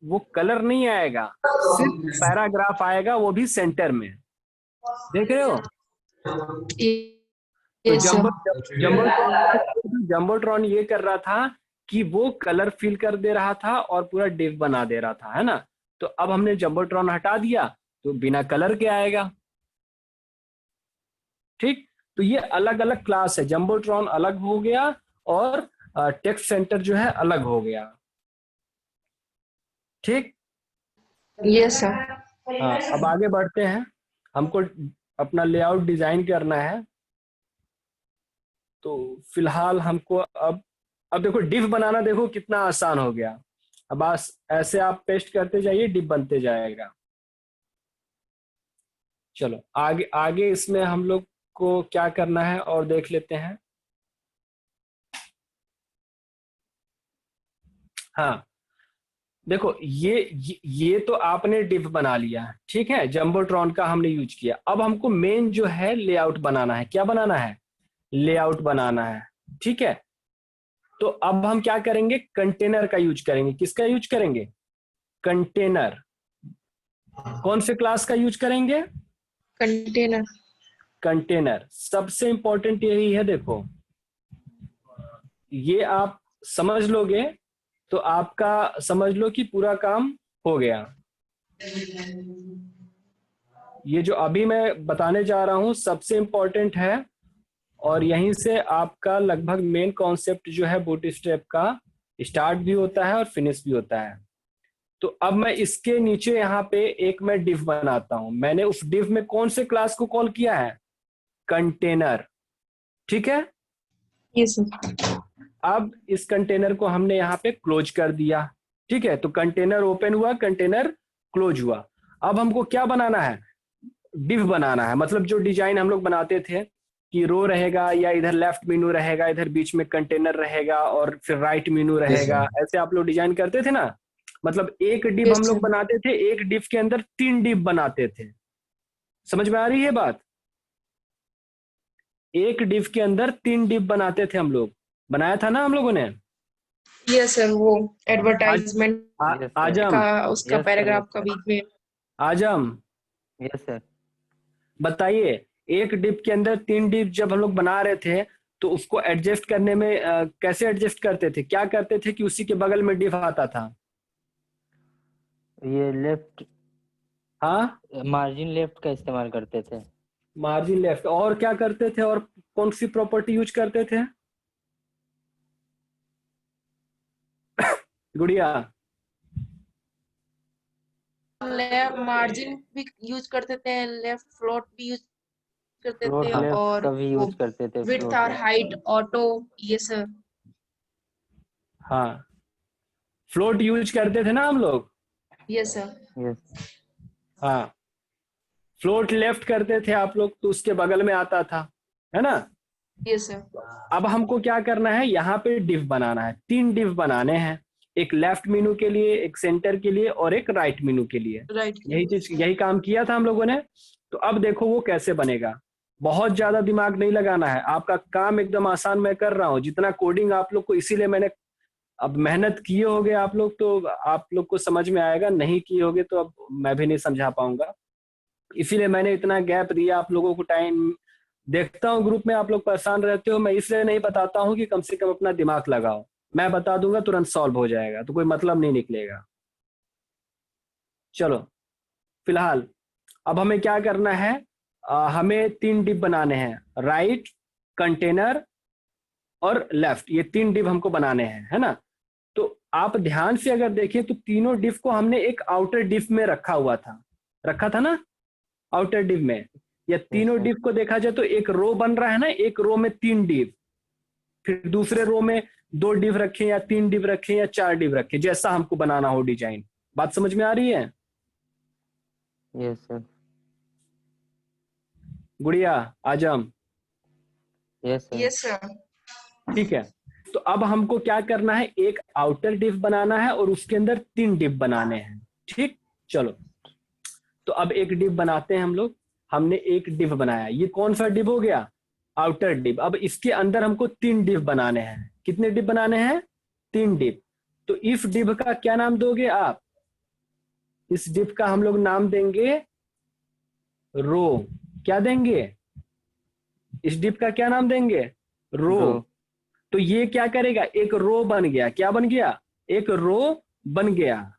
वो कलर नहीं आएगा, सिर्फ पैराग्राफ आएगा, वो भी सेंटर में, देख रहे हो। तो यस सर। जंबोट्रॉन ये कर रहा था कि वो कलर फिल कर दे रहा था और पूरा डिव बना दे रहा था, है ना। तो अब हमने जंबोट्रॉन हटा दिया तो बिना कलर के आएगा, ठीक। तो ये अलग अलग क्लास है, जंबोट्रॉन अलग हो गया और टेक्स्ट सेंटर जो है अलग हो गया, ठीक। Yes sir. हाँ, अब आगे बढ़ते हैं। हमको अपना लेआउट डिजाइन करना है। तो फिलहाल हमको अब देखो डिव बनाना, देखो कितना आसान हो गया। अब बस ऐसे आप पेस्ट करते जाइए, डिव बनते जाएगा। चलो आगे आगे इसमें हम लोग को क्या करना है और देख लेते हैं। हाँ देखो, ये तो आपने डिव बना लिया, ठीक है, जंबोट्रॉन का हमने यूज किया। अब हमको मेन जो है लेआउट बनाना है। क्या बनाना है? लेआउट बनाना है, ठीक है। तो अब हम क्या करेंगे? कंटेनर का यूज करेंगे। किसका यूज करेंगे? कंटेनर। कौन से क्लास का यूज करेंगे? कंटेनर। कंटेनर। सबसे इंपॉर्टेंट यही है, देखो ये आप समझ लोगे तो आपका समझ लो कि पूरा काम हो गया। ये जो अभी मैं बताने जा रहा हूं सबसे इंपॉर्टेंट है, और यहीं से आपका लगभग मेन कॉन्सेप्ट जो है बूटस्ट्रैप का स्टार्ट भी होता है और फिनिश भी होता है। तो अब मैं इसके नीचे यहाँ पे एक मैं डिव बनाता हूं। मैंने उस डिव में कौन से क्लास को कॉल किया है? कंटेनर, ठीक है। Yes sir. अब इस कंटेनर को हमने यहाँ पे क्लोज कर दिया, ठीक है। तो कंटेनर ओपन हुआ, कंटेनर क्लोज हुआ। अब हमको क्या बनाना है? डिव बनाना है। मतलब जो डिजाइन हम लोग बनाते थे कि रो रहेगा, या इधर लेफ्ट मेनू रहेगा, इधर बीच में कंटेनर रहेगा, और फिर राइट मेनू रहेगा, ऐसे आप लोग डिजाइन करते थे ना। मतलब एक डिव यस हम लोग सर। बनाते थे, एक डिव के अंदर 3 डिव बनाते थे। समझ में आ रही है बात? एक डिव के अंदर 3 डिव बनाते थे हम लोग। बनाया था ना हम लोगों ने? यस सर, वो आज एडवर्टाइजमेंट यस सर। आजम, का उसका यस सर। पैराग्राफ का बीच में। आजम यस सर। बताइए, एक डिप के अंदर 3 डिप जब हम लोग बना रहे थे तो उसको एडजस्ट करने में कैसे एडजस्ट करते थे? क्या करते थे कि उसी के बगल में डिप आता था? ये लेफ्ट, हाँ, मार्जिन लेफ्ट का इस्तेमाल करते थे। Margin left. और क्या करते थे? और कौन सी प्रॉपर्टी यूज करते थे गुड़िया? लेफ्ट मार्जिन भी यूज करते थे, लेफ्ट फ्लोट भी यूज करते थे, फ्लोट लेफ्ट और का भी वो यूज करते थे। विड्थ फ्लोट और लेफ्ट। Height auto. ये सर। हाँ, फ्लोट यूज करते थे ना हम लोग। Yes sir. यस। हाँ, फ्लोट लेफ्ट करते थे आप लोग तो उसके बगल में आता था, है ना। Yes sir. अब हमको क्या करना है? यहाँ पे डिव बनाना है। 3 डिव बनाने हैं, एक लेफ्ट मेनू के लिए, एक सेंटर के लिए, और एक राइट मेनू के लिए। राइट। यही काम किया था हम लोगों ने। तो अब देखो वो कैसे बनेगा। बहुत ज्यादा दिमाग नहीं लगाना है, आपका काम एकदम आसान मैं कर रहा हूँ। जितना कोडिंग आप लोग को, इसीलिए मैंने, अब मेहनत किए होगे आप लोग तो आप लोग को समझ में आएगा, नहीं किए होगे तो अब मैं भी नहीं समझा पाऊंगा। इसीलिए मैंने इतना गैप दिया आप लोगों को टाइम। देखता हूँ ग्रुप में आप लोग परेशान रहते हो, मैं इसलिए नहीं बताता हूँ कि कम से कम अपना दिमाग लगाओ। मैं बता दूंगा तुरंत सॉल्व हो जाएगा, तो कोई मतलब नहीं निकलेगा। चलो फिलहाल अब हमें क्या करना है? हमें 3 डिप बनाने हैं, राइट, कंटेनर और लेफ्ट। ये 3 डिप हमको बनाने हैं, है ना। तो आप ध्यान से अगर देखें तो तीनों डिप को हमने एक आउटर डिप में रखा हुआ था, रखा था ना आउटर डिप में। या यस तीनों सर। डिप को देखा जाए तो एक रो बन रहा है ना, एक रो में 3 डिप, फिर दूसरे रो में 2 डिप रखें या 3 डिप रखें या 4 डिप रखें, जैसा हमको बनाना हो डिजाइन। बात समझ में आ रही है yes sir. Gudiya, Azam? Yes sir. Yes sir. ठीक है। तो अब हमको क्या करना है? एक आउटर डिप बनाना है और उसके अंदर 3 डिप बनाने हैं, ठीक। चलो तो अब एक डिप बनाते हैं हम लोग। हमने एक डिप बनाया, ये कौन सा डिप हो गया? Outer dip. अब इसके अंदर हमको 3 डिप बनाने हैं। कितने डिप बनाने हैं? 3 डिप। तो इस डिप का क्या नाम दोगे आप? इस डिप का हम लोग नाम देंगे रो। क्या देंगे? इस डिप का क्या नाम देंगे? रो। रो। तो ये क्या करेगा? एक रो बन गया। क्या बन गया? एक रो बन गया,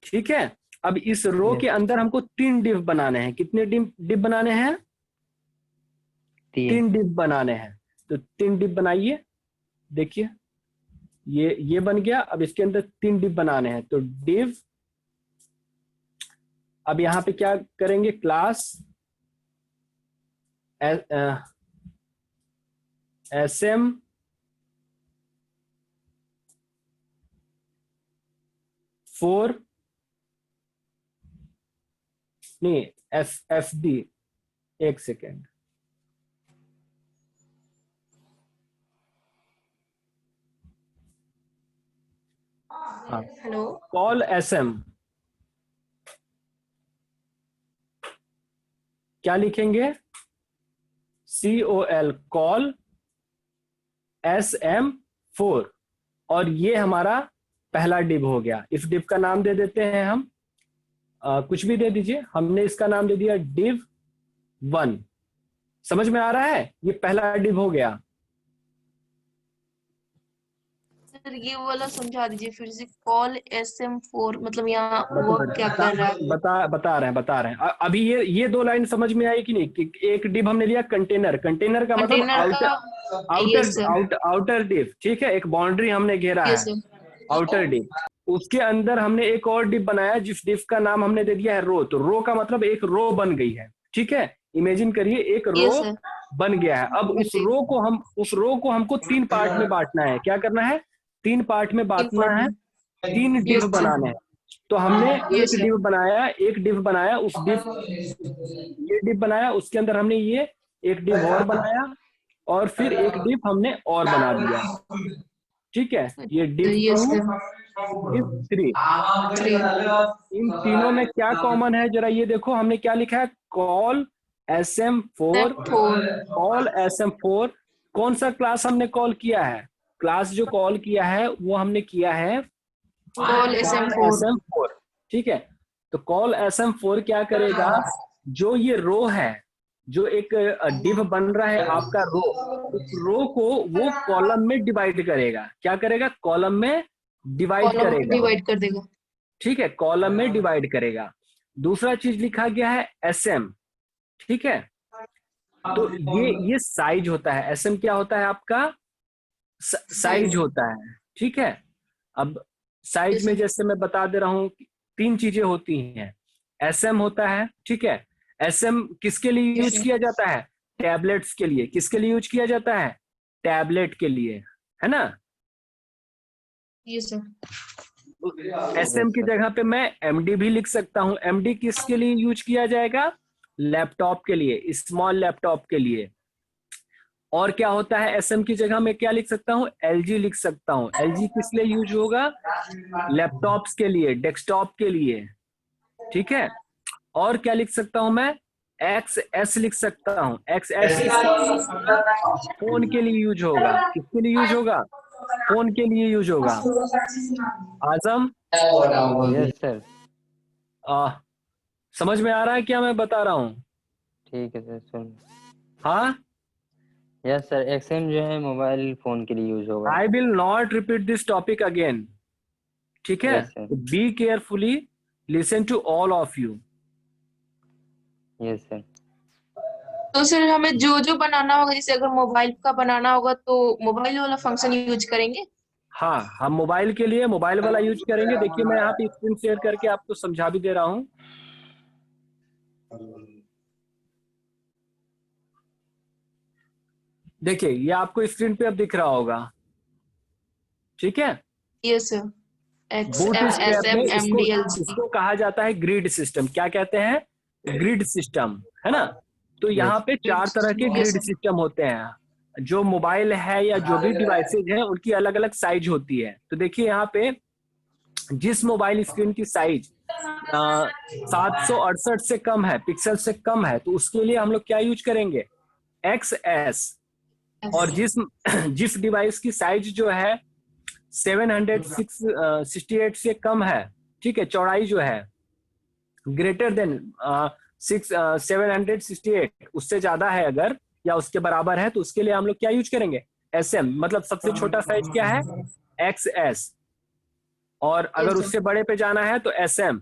ठीक है। अब इस रो के यस। अंदर हमको 3 डिप बनाने हैं। कितने डिप बनाने हैं? 3। 3 डिप बनाने हैं। तो 3 डिप बनाइए। देखिए ये बन गया। अब इसके अंदर 3 डिप बनाने हैं, तो डिव अब यहाँ पे क्या करेंगे, क्लास SM 4 नहीं FD, एक सेकेंड, हाँ, हेलो। कॉल SM क्या लिखेंगे, COL कॉल SM4, और ये हमारा पहला डिव हो गया। इस डिव का नाम दे देते हैं हम, कुछ भी दे दीजिए, हमने इसका नाम दे दिया div1। समझ में आ रहा है, ये पहला डिव हो गया। सर ये वाला समझा दीजिए फिर से, कॉल SM4 मतलब यहाँ वर्क क्या कर रहा है? बता रहे हैं। अभी ये दो लाइन समझ में आई कि नहीं, कि एक डिव हमने लिया कंटेनर, कंटेनर का मतलब कंटेनर का, यस सर, आउटर डिव, ठीक है, एक बाउंड्री हमने घेरा यस है, सर, आउटर डिव। उसके अंदर हमने एक और डिव बनाया, जिस डिव का नाम हमने दे दिया है रो। तो रो का मतलब एक रो बन गई है, ठीक है, इमेजिन करिए एक रो यस सर, बन गया है। अब उस रो को हमको 3 पार्ट में बांटना है। क्या करना है, 3 पार्ट में बांटना है, 3 डिव यस सर, बनाने हैं। तो हमने यस सर, एक डिव बनाया, ये डिव बनाया, उसके अंदर हमने ये एक डिव और बनाया, और फिर एक डिव हमने और बना दिया, ठीक है। ये डिव यस 2, सर, डिव 3। 3, इन तीनों में क्या कॉमन है, जरा ये देखो, हमने क्या लिखा है, कॉल SM4, 4, कॉल SM4। कौन सा क्लास हमने कॉल किया है, क्लास जो कॉल किया है वो हमने किया है कॉल SM4, SM4, ठीक है। तो कॉल SM4 क्या करेगा, जो ये रो है, जो एक डिव बन रहा है आपका रो, उस रो को वो कॉलम में डिवाइड करेगा। क्या करेगा, कॉलम में डिवाइड कॉलम करेगा, डिवाइड कर देगा। ठीक है, कॉलम में डिवाइड करेगा। दूसरा चीज लिखा गया है SM, ठीक है। तो ये साइज होता है, SM क्या होता है आपका, साइज होता है, ठीक है। अब साइज यस में सर, जैसे मैं बता दे रहा हूं, 3 चीजें होती हैं। SM होता है, ठीक है। SM किसके लिए यस यूज सर, किया जाता है, टैबलेट्स के लिए। किसके लिए यूज किया जाता है, टैबलेट के लिए, है ना। यस सर, SM यस की सर। जगह पे मैं MD भी लिख सकता हूं। MD किसके लिए यूज किया जाएगा, लैपटॉप के लिए, स्मॉल लैपटॉप के लिए। और क्या होता है, SM की जगह मैं क्या लिख सकता हूं, LG लिख सकता हूं। LG किस लिए यूज होगा, लैपटॉप्स के लिए, डेस्कटॉप के लिए, ठीक है। और क्या लिख सकता हूं मैं, XS लिख सकता हूं। XS किसके लिए यूज होगा, फोन के लिए यूज होगा। किसके लिए यूज होगा, फोन के लिए यूज होगा। आजम, यस सर। आ, समझ में आ रहा है क्या मैं बता रहा हूँ, ठीक है सर, सुन। हाँ। यस सर, XM जो है मोबाइल फोन के लिए यूज होगा। I will not repeat this topic again, ठीक है। Yes sir. Be carefully, listen to all of you. Yes sir. तो सर हमें जो जो बनाना होगा, जैसे अगर मोबाइल का बनाना होगा तो मोबाइल वाला फंक्शन यूज करेंगे। हाँ, हम मोबाइल के लिए मोबाइल वाला यूज करेंगे। देखिए मैं यहाँ पे स्क्रीन शेयर करके आपको समझा भी दे रहा हूँ। देखिए ये आपको स्क्रीन पे अब दिख रहा होगा, ठीक है। यस सर, XM बूटस्ट्रैप में SM इसको MDLG। इसको कहा जाता है ग्रिड सिस्टम। क्या कहते हैं, ग्रिड सिस्टम, है ना। तो यहाँ यस। पे 4 तरह के यस ग्रिड सर, सिस्टम होते हैं। जो मोबाइल है या जो भी डिवाइसेज हैं, उनकी अलग अलग साइज होती है। तो देखिए यहाँ पे जिस मोबाइल स्क्रीन की साइज 768 से कम है, पिक्सल से कम है, तो उसके लिए हम लोग क्या यूज करेंगे, XS। और जिस डिवाइस की साइज जो है 768 से कम है, ठीक है, चौड़ाई जो है ग्रेटर देन 768, उससे ज्यादा है अगर, या उसके बराबर है, तो उसके लिए हम लोग क्या यूज करेंगे, SM। मतलब सबसे छोटा साइज क्या है, XS। और अगर यस सर, उससे बड़े पे जाना है तो SM।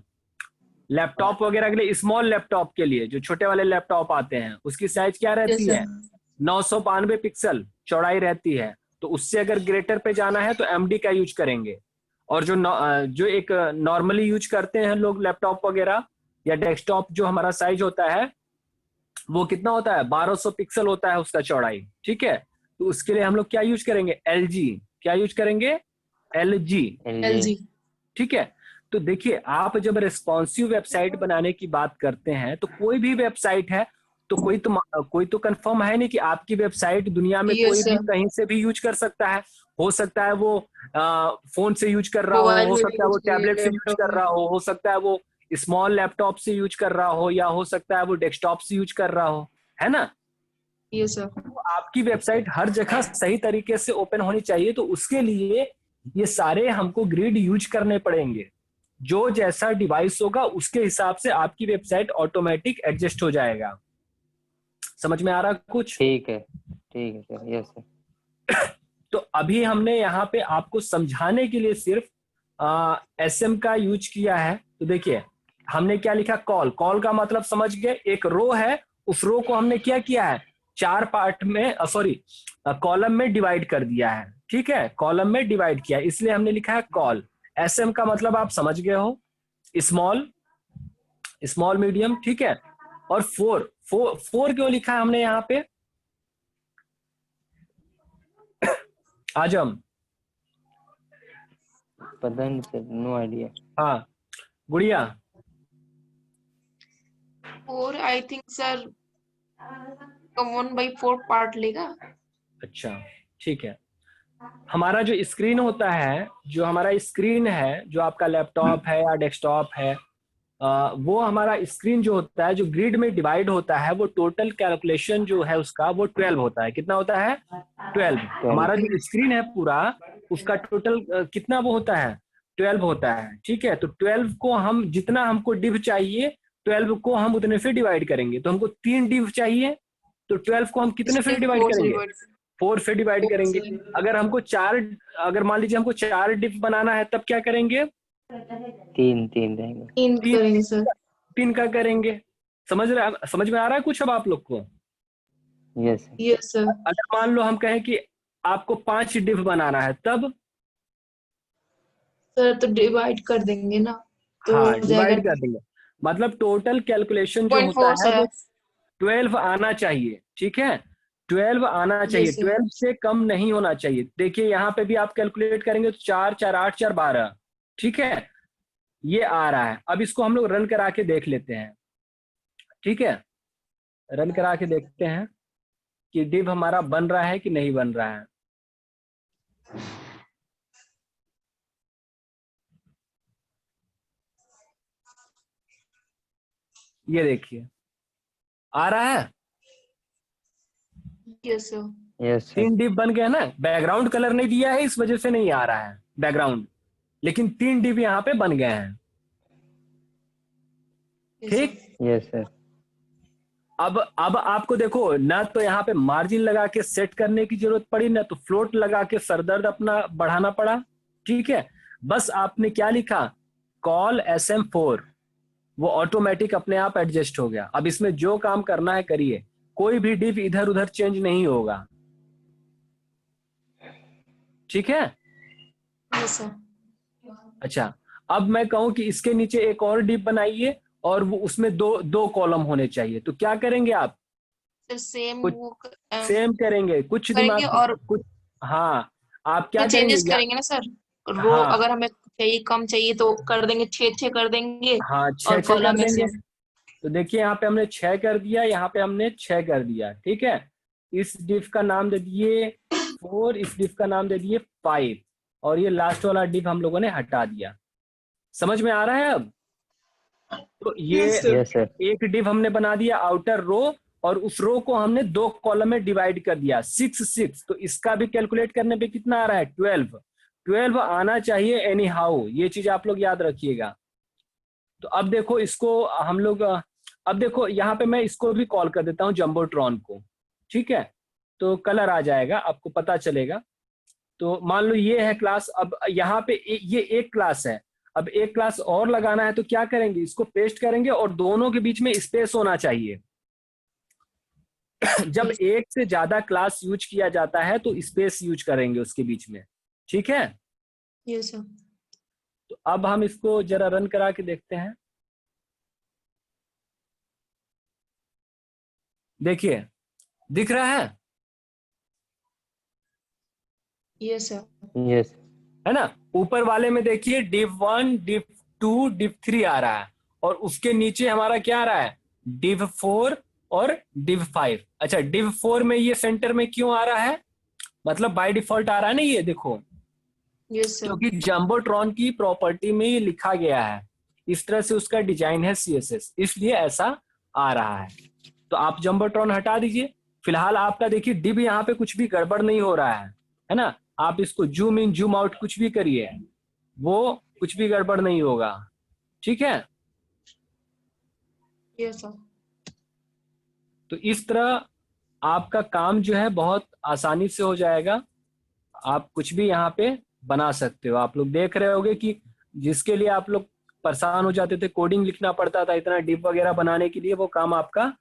लैपटॉप वगैरह के लिए, स्मॉल लैपटॉप के लिए, जो छोटे वाले लैपटॉप आते हैं, उसकी साइज क्या यस रहती सर, है, 992 पिक्सल चौड़ाई रहती है। तो उससे अगर ग्रेटर पे जाना है तो MD का यूज करेंगे। और जो एक नॉर्मली यूज करते हैं लोग लैपटॉप वगैरह, या डेस्कटॉप जो हमारा साइज होता है वो कितना होता है, 1200 पिक्सल होता है उसका चौड़ाई, ठीक है। तो उसके लिए हम लोग क्या यूज करेंगे, LG, क्या यूज करेंगे, LG, LG। ठीक है। तो देखिए आप जब रिस्पॉन्सिव वेबसाइट बनाने की बात करते हैं तो कोई भी वेबसाइट है तो कोई तो कंफर्म है नहीं कि आपकी वेबसाइट दुनिया में यस कोई भी सर, कहीं से भी यूज कर सकता है। हो सकता है वो फोन से यूज कर रहा मोबाइल हो में भी सकता है यूज वो करिए, टैबलेट से यूज लैपटॉप कर में। रहा हो सकता है वो स्मॉल लैपटॉप से यूज कर रहा हो, या हो सकता है वो डेस्कटॉप से यूज कर रहा हो, है ना। Yes sir. तो आपकी वेबसाइट हर जगह सही तरीके से ओपन होनी चाहिए, तो उसके लिए ये सारे हमको ग्रिड यूज करने पड़ेंगे। जो जैसा डिवाइस होगा उसके हिसाब से आपकी वेबसाइट ऑटोमेटिक एडजस्ट हो जाएगा। समझ में आ रहा कुछ? ठीक है सर, यस सर। तो अभी हमने यहाँ पे आपको समझाने के लिए सिर्फ SM का यूज किया है। तो देखिए हमने क्या लिखा, कॉल, कॉल का मतलब समझ गए, एक रो है, उस रो को हमने क्या किया है, 4 पार्ट में सॉरी कॉलम में डिवाइड कर दिया है, ठीक है, कॉलम में डिवाइड किया, इसलिए हमने लिखा है कॉल। SM का मतलब आप समझ गए हो, स्मॉल, स्मॉल मीडियम, ठीक है। और फोर क्यों लिखा है हमने यहाँ पे, आजम? पता नहीं सर, नो आइडिया। हाँ गुड़िया? 4 आई थिंक सर 1/4 पार्ट लेगा। अच्छा ठीक है। हमारा जो स्क्रीन होता है, जो हमारा स्क्रीन है, जो आपका लैपटॉप है या डेस्कटॉप है, वो हमारा स्क्रीन जो होता है, जो ग्रिड में डिवाइड होता है, वो टोटल कैलकुलेशन जो है उसका वो 12 होता है। कितना होता है, 12। हमारा जो स्क्रीन है पूरा, उसका टोटल कितना वो होता है, 12 होता है, ठीक है। तो 12 को हम जितना हमको डिव चाहिए, 12 को हम उतने से डिवाइड करेंगे। तो हमको 3 डिव चाहिए, तो 12 को हम कितने से इसलिए डिवाइड 4 से करेंगे, डिवाइड 4 से डिवाइड 4 करेंगे। से। अगर हमको 4, अगर मान लीजिए हमको 4 डिव बनाना है तब क्या करेंगे, 3 रहेंगे। 3 तीन, करेंगे सर। 3 का करेंगे। समझ में आ रहा है कुछ अब आप लोग को? Yes sir. Yes sir. अगर मान लो हम कहें कि आपको 5 डिव बनाना है तब, सर तो डिवाइड कर देंगे ना, तो हाँ हो जाएगा डिवाइड कर देंगे। मतलब टोटल कैलकुलेशन जो होता 2.4 है सर। वो 12 आना चाहिए, ठीक है, 12 आना चाहिए, यस सर। 12 से कम नहीं होना चाहिए। देखिए यहाँ पे भी आप कैलकुलेट करेंगे तो 4 4 8 4 12, ठीक है, ये आ रहा है। अब इसको हम लोग रन करा के देख लेते हैं, ठीक है, रन करा के देखते हैं कि डिव हमारा बन रहा है कि नहीं बन रहा है। ये देखिए आ रहा है, yes sir. Yes sir. 3 div बन गए ना। बैकग्राउंड कलर नहीं दिया है इस वजह से नहीं आ रहा है बैकग्राउंड, लेकिन 3 डिव यहाँ पे बन गए हैं, यस ठीक। सर। Yes sir. अब आपको देखो ना, तो यहाँ पे मार्जिन लगा के सेट करने की जरूरत पड़ी, ना तो फ्लोट लगा के सरदर्द अपना बढ़ाना पड़ा, ठीक है। बस आपने क्या लिखा, कॉल SM4, वो ऑटोमेटिक अपने आप एडजस्ट हो गया। अब इसमें जो काम करना है करिए, कोई भी डिव इधर उधर चेंज नहीं होगा, ठीक है। Yes sir. अच्छा, अब मैं कहूं कि इसके नीचे एक और डिव बनाइए और वो उसमें दो कॉलम होने चाहिए, तो क्या करेंगे आप, सर सेम कुछ वो सेम करेंगे, कुछ करेंगे, दिमाग और कुछ, हाँ आप क्या में करेंगे चेंजेस करेंगे ना सर। रो हाँ अगर हमें चाहिए, कम चाहिए तो कर देंगे, 6 कर देंगे। हाँ, और 6 कर कॉलम में देंगे। सेम। तो देखिए यहाँ पे हमने 6 कर दिया, यहाँ पे हमने 6 कर दिया, ठीक है। इस डिव का नाम दे दिए 4, इस डिव का नाम दे दिए 5, और ये लास्ट वाला डिव हम लोगों ने हटा दिया। समझ में आ रहा है अब? तो ये यस सर। Yes sir. एक डिव हमने बना दिया आउटर रो, और उस रो को हमने 2 कॉलम में डिवाइड कर दिया, 6 6। तो इसका भी कैलकुलेट करने पे कितना आ रहा है, 12। 12 आना चाहिए एनी हाउ, ये चीज आप लोग याद रखिएगा। तो अब देखो इसको हम लोग, अब देखो यहाँ पे मैं इसको भी कॉल कर देता हूँ जंबोट्रॉन को, ठीक है। तो कलर आ जाएगा, आपको पता चलेगा। तो मान लो ये है क्लास, अब यहाँ पे ये एक क्लास है, अब एक क्लास और लगाना है तो क्या करेंगे, इसको पेस्ट करेंगे और दोनों के बीच में स्पेस होना चाहिए। जब एक से ज्यादा क्लास यूज किया जाता है तो स्पेस यूज करेंगे उसके बीच में, ठीक है। Yes sir. तो अब हम इसको जरा रन करा के देखते हैं। देखिए दिख रहा यस सर। यस। है ना। ऊपर वाले में देखिए div1 div2 div3 आ रहा है, और उसके नीचे हमारा क्या आ रहा है, div4 और div5। अच्छा, div4 में ये सेंटर में क्यों आ रहा है, मतलब बाय डिफॉल्ट आ रहा है ना, ये देखो, यस सर। क्योंकि जंबोट्रॉन की प्रॉपर्टी में ये लिखा गया है, इस तरह से उसका डिजाइन है CSS, इसलिए ऐसा आ रहा है। तो आप जंबोट्रॉन हटा दीजिए। फिलहाल आपका देखिए डिव यहाँ पे कुछ भी गड़बड़ नहीं हो रहा है ना। आप इसको जूम इन जूम आउट कुछ भी करिए, वो कुछ भी गड़बड़ नहीं होगा, ठीक है। Yes sir. तो इस तरह आपका काम जो है बहुत आसानी से हो जाएगा। आप कुछ भी यहाँ पे बना सकते हो। आप लोग देख रहे होगे कि जिसके लिए आप लोग परेशान हो जाते थे, कोडिंग लिखना पड़ता था इतना डिव वगैरह बनाने के लिए, वो काम आपका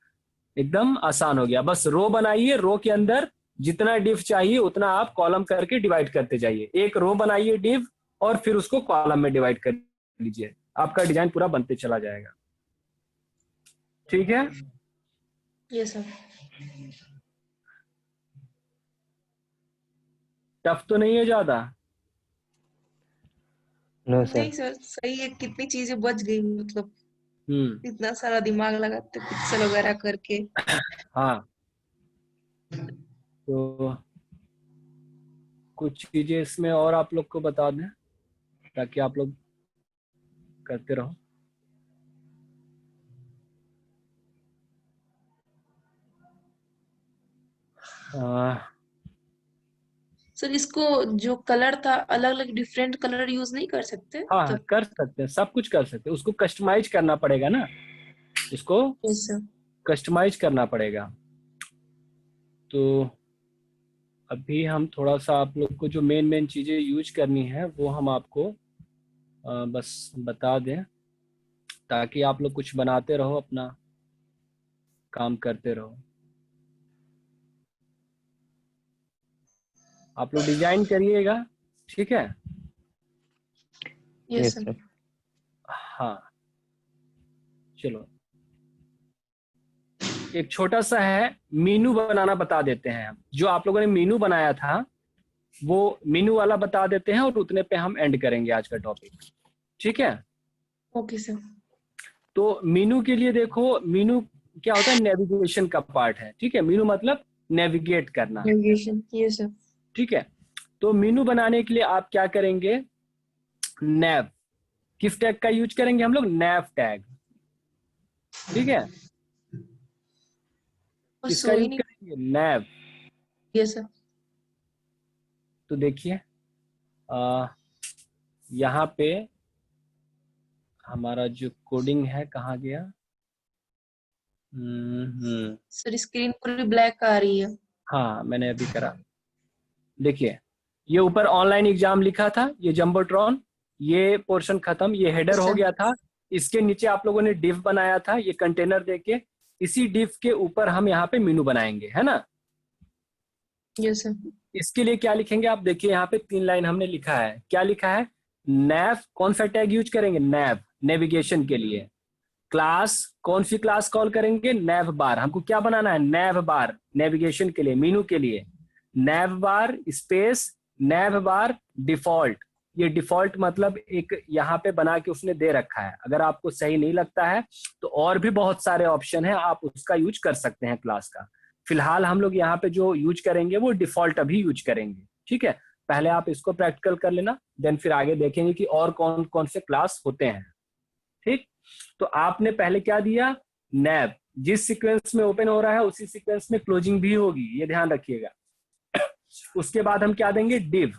एकदम आसान हो गया। बस रो बनाइए, रो के अंदर जितना डिव चाहिए उतना आप कॉलम करके डिवाइड करते जाइए। एक रो बनाइए डिव, और फिर उसको कॉलम में डिवाइड कर लीजिए, आपका डिजाइन पूरा बनते चला जाएगा, ठीक है। Yes sir. टफ तो नहीं है ज्यादा। No sir. नहीं सर, सही है, कितनी चीजें बच गई, मतलब इतना सारा दिमाग लगाते पिक्सल वगैरह करके। हाँ, तो कुछ चीजें इसमें और आप लोग को बता दें ताकि आप लोग करते रहो। सर इसको जो कलर था, अलग अलग डिफरेंट कलर यूज नहीं कर सकते हाँ, तब? कर सकते हैं, सब कुछ कर सकते हैं, उसको कस्टमाइज करना पड़ेगा ना, उसको यस सर। कस्टमाइज करना पड़ेगा। तो अभी हम थोड़ा सा आप लोग को जो मेन मेन चीजें यूज करनी है वो हम आपको बस बता दें, ताकि आप लोग कुछ बनाते रहो, अपना काम करते रहो। आप लोग डिजाइन करिएगा, ठीक है। Yes yes sir. सर। हाँ, चलो एक छोटा सा है, मीनू बनाना बता देते हैं। जो आप लोगों ने मीनू बनाया था वो मीनू वाला बता देते हैं, और उतने पे हम एंड करेंगे आज का टॉपिक, ठीक है। Okay sir. तो मीनू के लिए देखो, मीनू क्या होता है, नेविगेशन का पार्ट है, ठीक है। मीनू मतलब नेविगेट करना, नेविगेशन, यस सर। ठीक है। तो मीनू बनाने के लिए आप क्या करेंगे, नैव, किस टैग का यूज करेंगे हम लोग, नैव टैग, ठीक है। किसका सो ही यूज नहीं। करेंगे, नैव। Yes sir. तो देखिए यहाँ पे हमारा जो कोडिंग है कहाँ गया, सर स्क्रीन पूरी ब्लैक आ रही है। हाँ मैंने अभी करा। देखिए ये ऊपर ऑनलाइन एग्जाम लिखा था, ये जंबोट्रॉन, ये पोर्शन खत्म, ये हेडर यस हो सर। गया था। इसके नीचे आप लोगों ने डिव बनाया था, ये कंटेनर देके, इसी डिव के ऊपर हम यहाँ पे मीनू बनाएंगे, है ना। Yes sir. इसके लिए क्या लिखेंगे आप देखिए, यहाँ पे 3 लाइन हमने लिखा है, क्या लिखा है, नैव, कौन सा टैग यूज करेंगे, नैव, नेविगेशन के लिए। क्लास, कौन सी क्लास कॉल करेंगे, नैव बार, हमको क्या बनाना है, नैव बार, नेविगेशन के लिए, मीनू के लिए। नैव बार स्पेस नैव बार डिफॉल्ट, ये डिफॉल्ट मतलब एक यहाँ पे बना के उसने दे रखा है। अगर आपको सही नहीं लगता है तो और भी बहुत सारे ऑप्शन है, आप उसका यूज कर सकते हैं क्लास का। फिलहाल हम लोग यहाँ पे जो यूज करेंगे वो डिफॉल्ट अभी यूज करेंगे, ठीक है। पहले आप इसको प्रैक्टिकल कर लेना, देन फिर आगे देखेंगे कि और कौन कौन से क्लास होते हैं, ठीक। तो आपने पहले क्या दिया, नैव, जिस सीक्वेंस में ओपन हो रहा है उसी सीक्वेंस में क्लोजिंग भी होगी, ये ध्यान रखिएगा। उसके बाद हम क्या देंगे, डिव,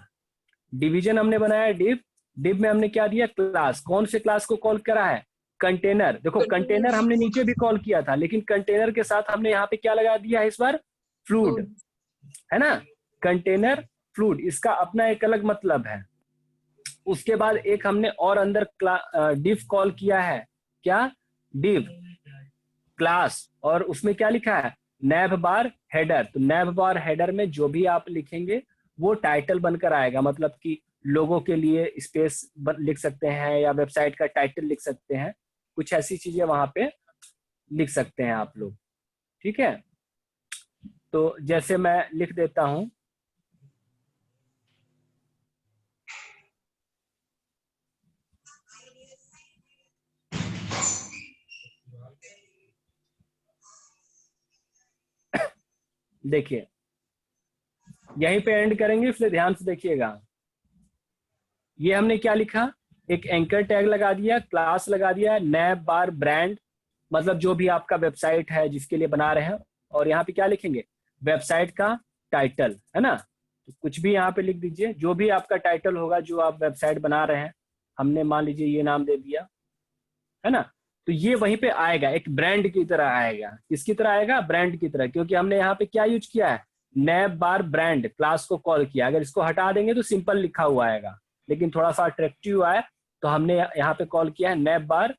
डिवीजन हमने बनाया डिव, डिव में हमने क्या दिया, क्लास, कौन से क्लास को कॉल करा है, कंटेनर। देखो कंटेनर हमने नीचे भी कॉल किया था, लेकिन कंटेनर के साथ हमने यहाँ पे क्या लगा दिया है इस बार, फ्लूड, है ना। कंटेनर फ्लूड, इसका अपना एक अलग मतलब है। उसके बाद एक हमने और अंदर डिव कॉल किया है, क्या, डिव क्लास, और उसमें क्या लिखा है, नैव बार हेडर। तो नैव बार हेडर में जो भी आप लिखेंगे वो टाइटल बनकर आएगा, मतलब कि लोगों के लिए स्पेस लिख सकते हैं, या वेबसाइट का टाइटल लिख सकते हैं, कुछ ऐसी चीजें वहां पे लिख सकते हैं आप लोग, ठीक है। तो जैसे मैं लिख देता हूं, देखिए यहीं पे एंड करेंगे, इसलिए ध्यान से देखिएगा। ये हमने क्या लिखा, एक एंकर टैग लगा दिया, क्लास लगा दिया, नैब बार ब्रांड, मतलब जो भी आपका वेबसाइट है जिसके लिए बना रहे हैं, और यहाँ पे क्या लिखेंगे, वेबसाइट का टाइटल, है ना। तो कुछ भी यहाँ पे लिख दीजिए, जो भी आपका टाइटल होगा जो आप वेबसाइट बना रहे हैं, हमने मान लीजिए ये नाम दे दिया, है ना। तो ये वहीं पे आएगा, एक ब्रांड की तरह आएगा। किसकी तरह आएगा, ब्रांड की तरह, क्योंकि हमने यहाँ पे क्या यूज किया है, नैब बार ब्रांड क्लास को कॉल किया। अगर इसको हटा देंगे तो सिंपल लिखा हुआ आएगा, लेकिन थोड़ा सा अट्रैक्टिव आए तो हमने यहाँ पे कॉल किया है नैब बार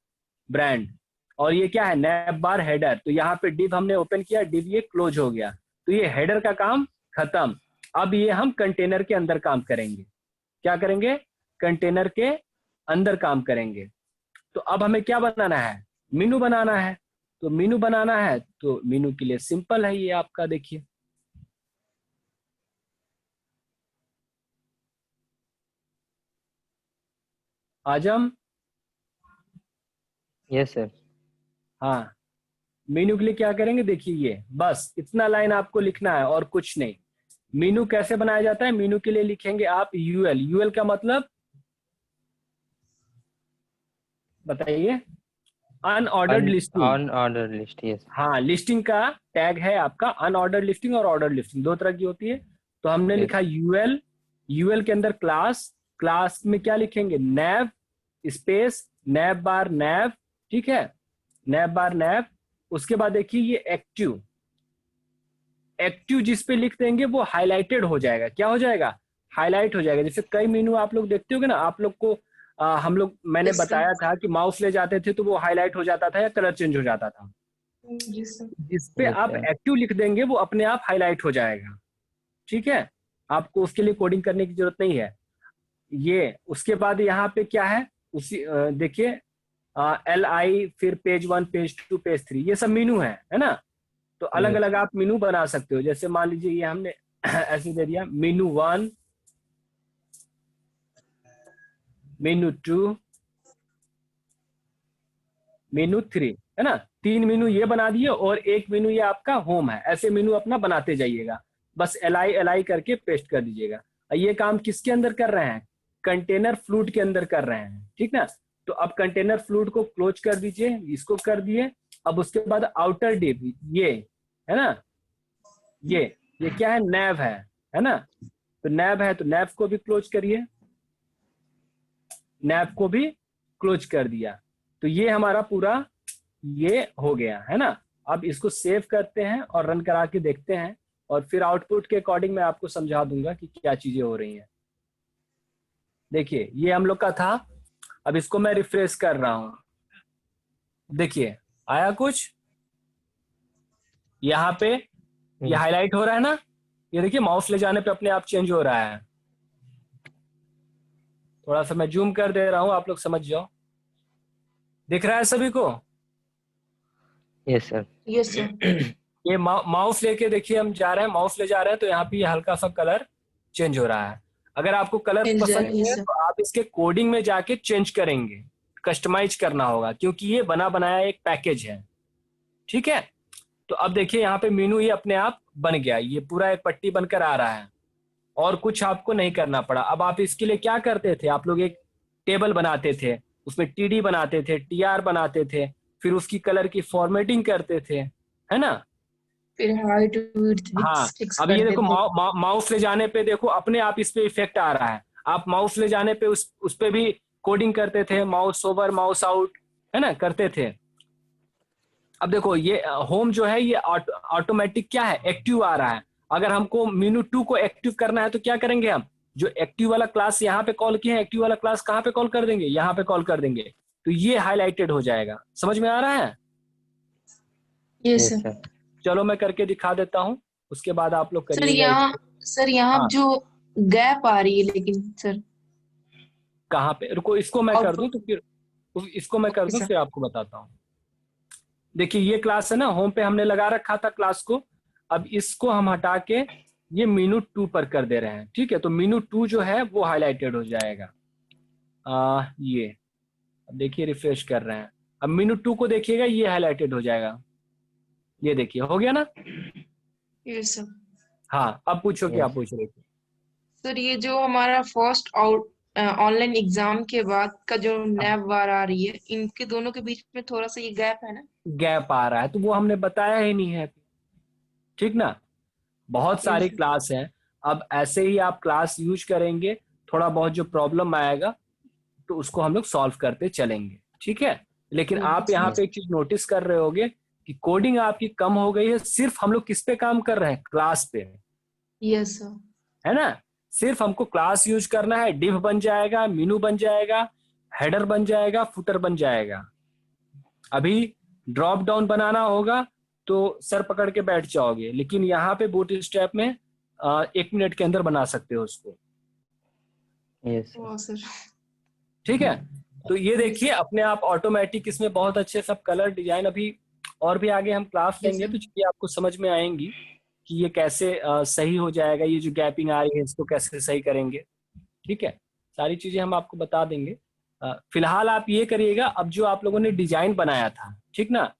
ब्रांड। और ये क्या है, नैब बार हेडर। तो यहाँ पे डिव हमने ओपन किया, डिव ये क्लोज हो गया, तो ये हेडर का काम खत्म। अब ये हम कंटेनर के अंदर काम करेंगे। क्या करेंगे, कंटेनर के अंदर काम करेंगे। तो अब हमें क्या बनाना है, मेनू बनाना है। तो मेनू बनाना है, तो मेनू के लिए सिंपल है ये आपका, देखिए आजम। Yes sir. हाँ, मेनू के लिए क्या करेंगे, देखिए ये बस इतना लाइन आपको लिखना है और कुछ नहीं। मेनू कैसे बनाया जाता है, मेनू के लिए लिखेंगे आप यूएल। यूएल का मतलब बताइए, unordered listing. Unordered list, yes. हाँ, लिस्टिंग का टैग है आपका, अनऑर्डर्ड लिस्टिंग और ऑर्डर लिस्टिंग दो तरह की होती है। तो हमने लिखा यूएल, यूएल के अंदर क्लास, क्लास में क्या लिखेंगे, नैव स्पेस नैव बार नैव, ठीक है, नैव बार नैव। उसके बाद देखिए ये एक्टिव, एक्टिव जिस पे लिख देंगे वो हाईलाइटेड हो जाएगा। क्या हो जाएगा, हाईलाइट हो जाएगा। जैसे कई मेनू आप लोग देखते होगे ना, आप लोग को मैंने Yes, sir. बताया था कि माउस ले जाते थे तो वो हाईलाइट हो जाता था या कलर चेंज हो जाता था। Yes, sir. जिस पे Yes, आप sir. एक्टिव लिख देंगे वो अपने आप हाईलाइट हो जाएगा, ठीक है। आपको उसके लिए कोडिंग करने की जरूरत नहीं है। ये उसके बाद यहाँ पे क्या है, उसी देखिए LI, फिर पेज 1, पेज 2, पेज 3, ये सब मेनू है ना। तो अलग अलग आप मेनू बना सकते हो। जैसे मान लीजिए ये हमने ऐसे दे दिया, मेनू 1, मेनू 2, मेनू 3, है ना। 3 मेनू ये बना दिए और एक मेनू ये आपका होम है। ऐसे मेनू अपना बनाते जाइएगा, बस LI करके पेस्ट कर दीजिएगा। ये काम किसके अंदर कर रहे हैं, कंटेनर फ्लूट के अंदर कर रहे हैं, ठीक ना। तो अब कंटेनर फ्लूट को क्लोज कर दीजिए, इसको कर दिए। अब उसके बाद आउटर डिव, ये है ना, ये क्या है, नैव है ना। तो नैव है तो नैव को भी क्लोज करिए, नैव को भी क्लोज कर दिया। तो ये हमारा पूरा ये हो गया, है ना। अब इसको सेव करते हैं और रन करा के देखते हैं, और फिर आउटपुट के अकॉर्डिंग मैं आपको समझा दूंगा कि क्या चीजें हो रही हैं। देखिए ये हम लोग का था। अब इसको मैं रिफ्रेश कर रहा हूं, देखिए आया कुछ यहाँ पे, ये हाईलाइट हो रहा है ना। ये देखिए माउस ले जाने पे अपने आप चेंज हो रहा है। थोड़ा सा मैं जूम कर दे रहा हूं, आप लोग समझ जाओ। दिख रहा है सभी को? Yes sir. Yes, sir. ये माउस लेके देखिए हम जा रहे हैं, माउस ले जा रहे हैं तो यहाँ पे ये हल्का सा कलर चेंज हो रहा है। अगर आपको कलर पसंद नहीं है Yes, sir. तो आप इसके कोडिंग में जाके चेंज करेंगे, कस्टमाइज करना होगा, क्योंकि ये बना बनाया एक पैकेज है, ठीक है। तो अब देखिए यहाँ पे मेनू ये अपने आप बन गया, ये पूरा एक पट्टी बनकर आ रहा है और कुछ आपको नहीं करना पड़ा। अब आप इसके लिए क्या करते थे, आप लोग एक टेबल बनाते थे, उसमें TD बनाते थे, TR बनाते थे, फिर उसकी कलर की फॉर्मेटिंग करते थे, है ना। फिर हाइट विड्थ हाँ, फिक्स अब ये कर देखो देते। माउस ले जाने पे देखो अपने आप इस पे इफेक्ट आ रहा है। आप माउस ले जाने पे उस पे भी कोडिंग करते थे, माउस ओवर माउस आउट, है ना, करते थे। अब देखो ये होम जो है ये ऑटोमेटिक क्या है, एक्टिव आ रहा है। अगर हमको मेनू 2 को एक्टिव करना है तो क्या करेंगे, हम जो एक्टिव वाला क्लास यहाँ पे कॉल किए हैं, एक्टिव वाला क्लास कहाँ पे कॉल कर देंगे, यहाँ पे कॉल कर देंगे। तो ये हाईलाइटेड हो जाएगा। समझ में आ रहा है? Yes, yes sir. सर। चलो मैं करके दिखा देता हूँ, उसके बाद आप लोग करिएगा। सर यहाँ हाँ, जो गैप आ रही है, लेकिन सर कहाँ पे, रुको इसको मैं कर दूं तो फिर इसको मैं कर दूं सर फिर आपको बताता हूँ। देखिए ये क्लास है ना, होम पे हमने लगा रखा था क्लास को। अब इसको हम हटा के ये -2 पर कर दे रहे हैं। ठीक है, तो -2 जो है वो हाईलाइटेड हो जाएगा। ये अब देखिए रिफ्रेश कर रहे हैं, अब -2 को देखिएगा, ये हाईलाइटेड हो जाएगा। ये देखिए हो गया ना। ये सर। हाँ, अब पूछो क्या Yes. पूछ रहे थे। सर ये जो हमारा फर्स्ट ऑनलाइन एग्जाम के बाद का जो नैब वार आ रही है, इनके दोनों के बीच में थोड़ा सा ये गैप है ना। गैप आ रहा है तो वो हमने बताया ही नहीं है। ठीक ना, बहुत सारी Yes, क्लास हैं। अब ऐसे ही आप क्लास यूज करेंगे, थोड़ा बहुत जो प्रॉब्लम आएगा तो उसको हम लोग सॉल्व करते चलेंगे। ठीक है, लेकिन आप यहाँ yes, पे एक चीज नोटिस कर रहे होगे कि कोडिंग आपकी कम हो गई है। सिर्फ हम लोग किस पे काम कर रहे हैं, क्लास पे, yes sir. है ना। सिर्फ हमको क्लास यूज करना है, डिव बन जाएगा, मेनू बन जाएगा, हेडर बन जाएगा, फुटर बन जाएगा। अभी ड्रॉप डाउन बनाना होगा तो सर पकड़ के बैठ जाओगे, लेकिन यहाँ पे बूटस्ट्रैप में 1 मिनट के अंदर बना सकते हो उसको। Yes. वाह सर। ठीक है, तो ये देखिए अपने आप ऑटोमेटिक इसमें बहुत अच्छे सब कलर डिजाइन, अभी और भी आगे हम क्लास Yes, लेंगे sir. तो चीजें आपको समझ में आएंगी कि ये कैसे सही हो जाएगा। ये जो गैपिंग आ रही है इसको कैसे सही करेंगे। ठीक है, सारी चीजें हम आपको बता देंगे। फिलहाल आप ये करिएगा, अब जो आप लोगों ने डिजाइन बनाया था, ठीक ना,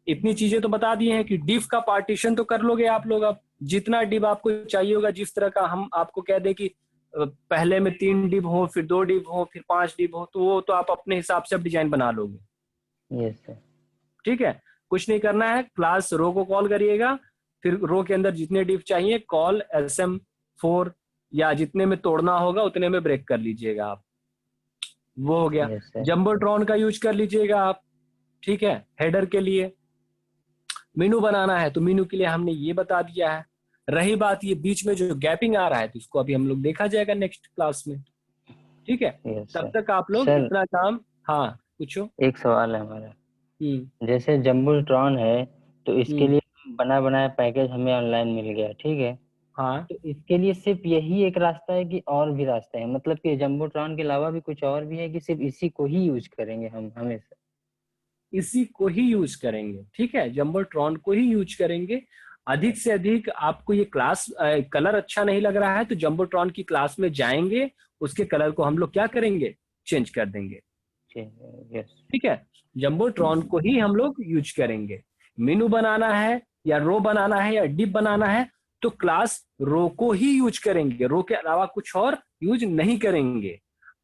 इतनी चीजें तो बता दिए हैं कि डिव का पार्टीशन तो कर लोगे आप लोग। अब जितना डिव आपको चाहिए होगा, जिस तरह का हम आपको कह दें कि पहले में 3 डिव हो, फिर 2 डिव हो, फिर 5 डिव हो, तो वो तो आप अपने हिसाब से अब डिजाइन बना लोगे। Yes, sir. ठीक है, कुछ नहीं करना है, क्लास रो को कॉल करिएगा, फिर रो के अंदर जितने डिव चाहिए कॉल SM4 या जितने में तोड़ना होगा उतने में ब्रेक कर लीजिएगा आप। वो हो गया। Yes, sir. जंबोट्रॉन का यूज कर लीजिएगा आप। ठीक है, हेडर के लिए मेनू बनाना है तो मेनू के लिए हमने ये बता दिया है। रही बात ये बीच में जो गैपिंग आ रहा है तो इसको अभी हम लोग देखा जाएगा नेक्स्ट क्लास में। ठीक है, Yes, तब sir. तक आप लोग सर इतना काम। हाँ पूछो। एक सवाल है हमारा। हम्म जैसे जम्बूट्रॉन है तो इसके हम्म लिए बना बनाया पैकेज हमें ऑनलाइन मिल गया, ठीक है। हाँ, तो इसके लिए सिर्फ यही एक रास्ता है कि और भी रास्ते हैं, मतलब कि जम्बूट्रॉन के अलावा भी कुछ और भी है कि सिर्फ इसी को ही यूज करेंगे हम हमेशा। इसी को ही यूज करेंगे। ठीक है, जंबोट्रॉन को ही यूज करेंगे। अधिक से अधिक आपको ये क्लास कलर अच्छा नहीं लग रहा है तो जंबोट्रॉन की क्लास में जाएंगे, उसके कलर को हम लोग क्या करेंगे, चेंज कर देंगे। यस। ठीक है, जंबोट्रॉन को ही हम लोग यूज करेंगे। मेनू बनाना है या रो बनाना है या डिप बनाना है तो क्लास रो को ही यूज करेंगे, रो के अलावा कुछ और यूज नहीं करेंगे।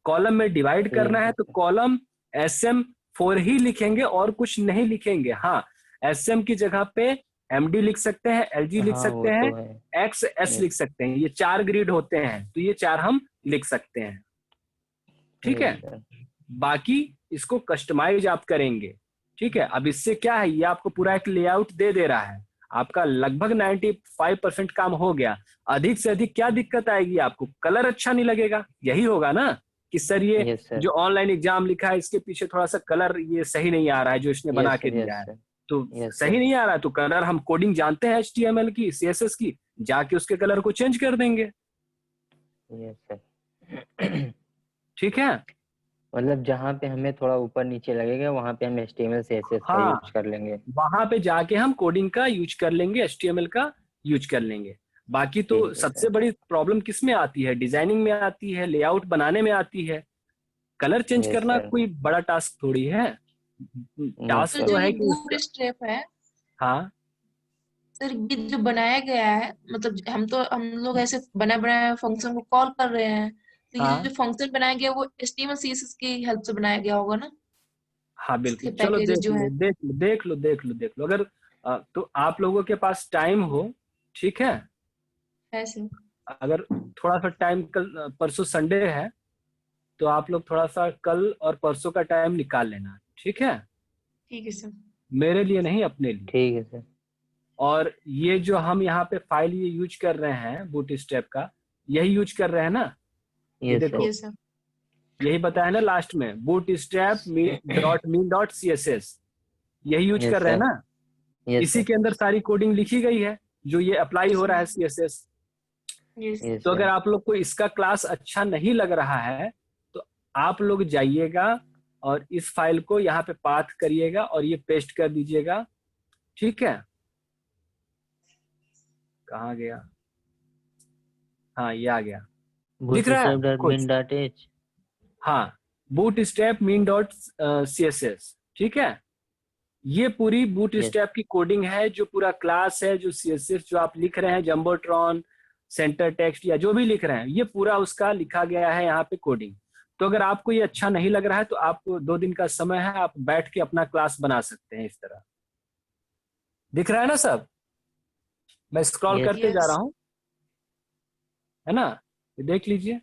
कॉलम में डिवाइड करना है तो कॉलम SM4 ही लिखेंगे और कुछ नहीं लिखेंगे। हाँ, SM की जगह पे MD लिख सकते हैं, LG लिख हाँ वो सकते हैं, तो है। XS यस लिख सकते हैं। ये 4 ग्रिड होते हैं तो ये 4 हम लिख सकते हैं। ठीक है, सर। बाकी इसको कस्टमाइज आप करेंगे। ठीक है, अब इससे क्या है, ये आपको पूरा एक लेआउट दे रहा है। आपका लगभग 95% काम हो गया। अधिक से अधिक क्या दिक्कत आएगी आपको, कलर अच्छा नहीं लगेगा, यही होगा ना कि सर ये यस सर। जो ऑनलाइन एग्जाम लिखा है इसके पीछे थोड़ा सा कलर ये सही नहीं आ रहा है जो इसने बना यस के सर। दिया यस है। सर। तो यस सही सर। नहीं आ रहा है तो कलर, हम कोडिंग जानते हैं HTML की, CSS की, जाके उसके कलर को चेंज कर देंगे। Yes sir. ठीक है, मतलब जहाँ पे हमें थोड़ा ऊपर नीचे लगेगा वहाँ पे हम HTML CSS का हाँ, यूज कर लेंगे। वहां पे जाके हम कोडिंग का यूज कर लेंगे, HTML का यूज कर लेंगे। बाकी तो ठीक है सबसे सर। बड़ी प्रॉब्लम किस में आती है, डिजाइनिंग में आती है, लेआउट बनाने में आती है। कलर चेंज यस करना सर। कोई बड़ा टास्क थोड़ी है। नो टास्क तो तो जो सर। ये है कि बूट स्ट्रैप है हाँ सर, ये जो बनाया गया है, मतलब हम लोग ऐसे बना बनाया फंक्शन को कॉल कर रहे हैं, तो ये जो हाँ फंक्शन बनाया गया वो HTML CSS की हेल्प से बनाया गया होगा ना, हाँ इसके बिल्कुल। चलो पैकेजेस देख जो लो है। देख लो देख लो देख लो देख लो, अगर तो आप लोगों के पास टाइम हो, ठीक है, ऐसे। अगर थोड़ा सा टाइम, कल परसों संडे है तो आप लोग थोड़ा सा कल और परसों का टाइम निकाल लेना। ठीक है, ठीक है सर। मेरे लिए नहीं, अपने लिए। ठीक है सर। और ये जो हम यहाँ पे फाइल ये यूज कर रहे हैं बूटस्ट्रैप का, यही यूज कर रहे हैं ना। ये यस देखो सर। ये सर। यही बताया ना लास्ट में, बूटस्ट्रैप .me.css, यही यूज कर यस रहे हैं सर। ना। यस इसी सर। के अंदर सारी कोडिंग लिखी गई है जो ये अप्लाई हो रहा है CSS। यस। यस तो अगर सर। आप लोग को इसका क्लास अच्छा नहीं लग रहा है तो आप लोग जाइएगा और इस फाइल को यहाँ पे पाथ करिएगा और ये पेस्ट कर दीजिएगा। ठीक है, कहाँ गया, हाँ ये आ गया, दिख रहा है कुछ? bootstrap.min.h। हाँ, बूटस्ट्रैप मीन डॉट CSS, ठीक है। ये पूरी बूटस्ट्रैप की कोडिंग है, जो पूरा क्लास है, जो CSS जो आप लिख रहे हैं, जम्बोट्रॉन, सेंटर टेक्स्ट या जो भी लिख रहे हैं, ये पूरा उसका लिखा गया है यहाँ पे कोडिंग। तो अगर आपको ये अच्छा नहीं लग रहा है तो आपको 2 दिन का समय है, आप बैठ के अपना क्लास बना सकते हैं इस तरह। दिख रहा है ना सब? मैं स्क्रॉल Yes. करते जा रहा Yes. हूँ, है ना, ये देख लीजिए।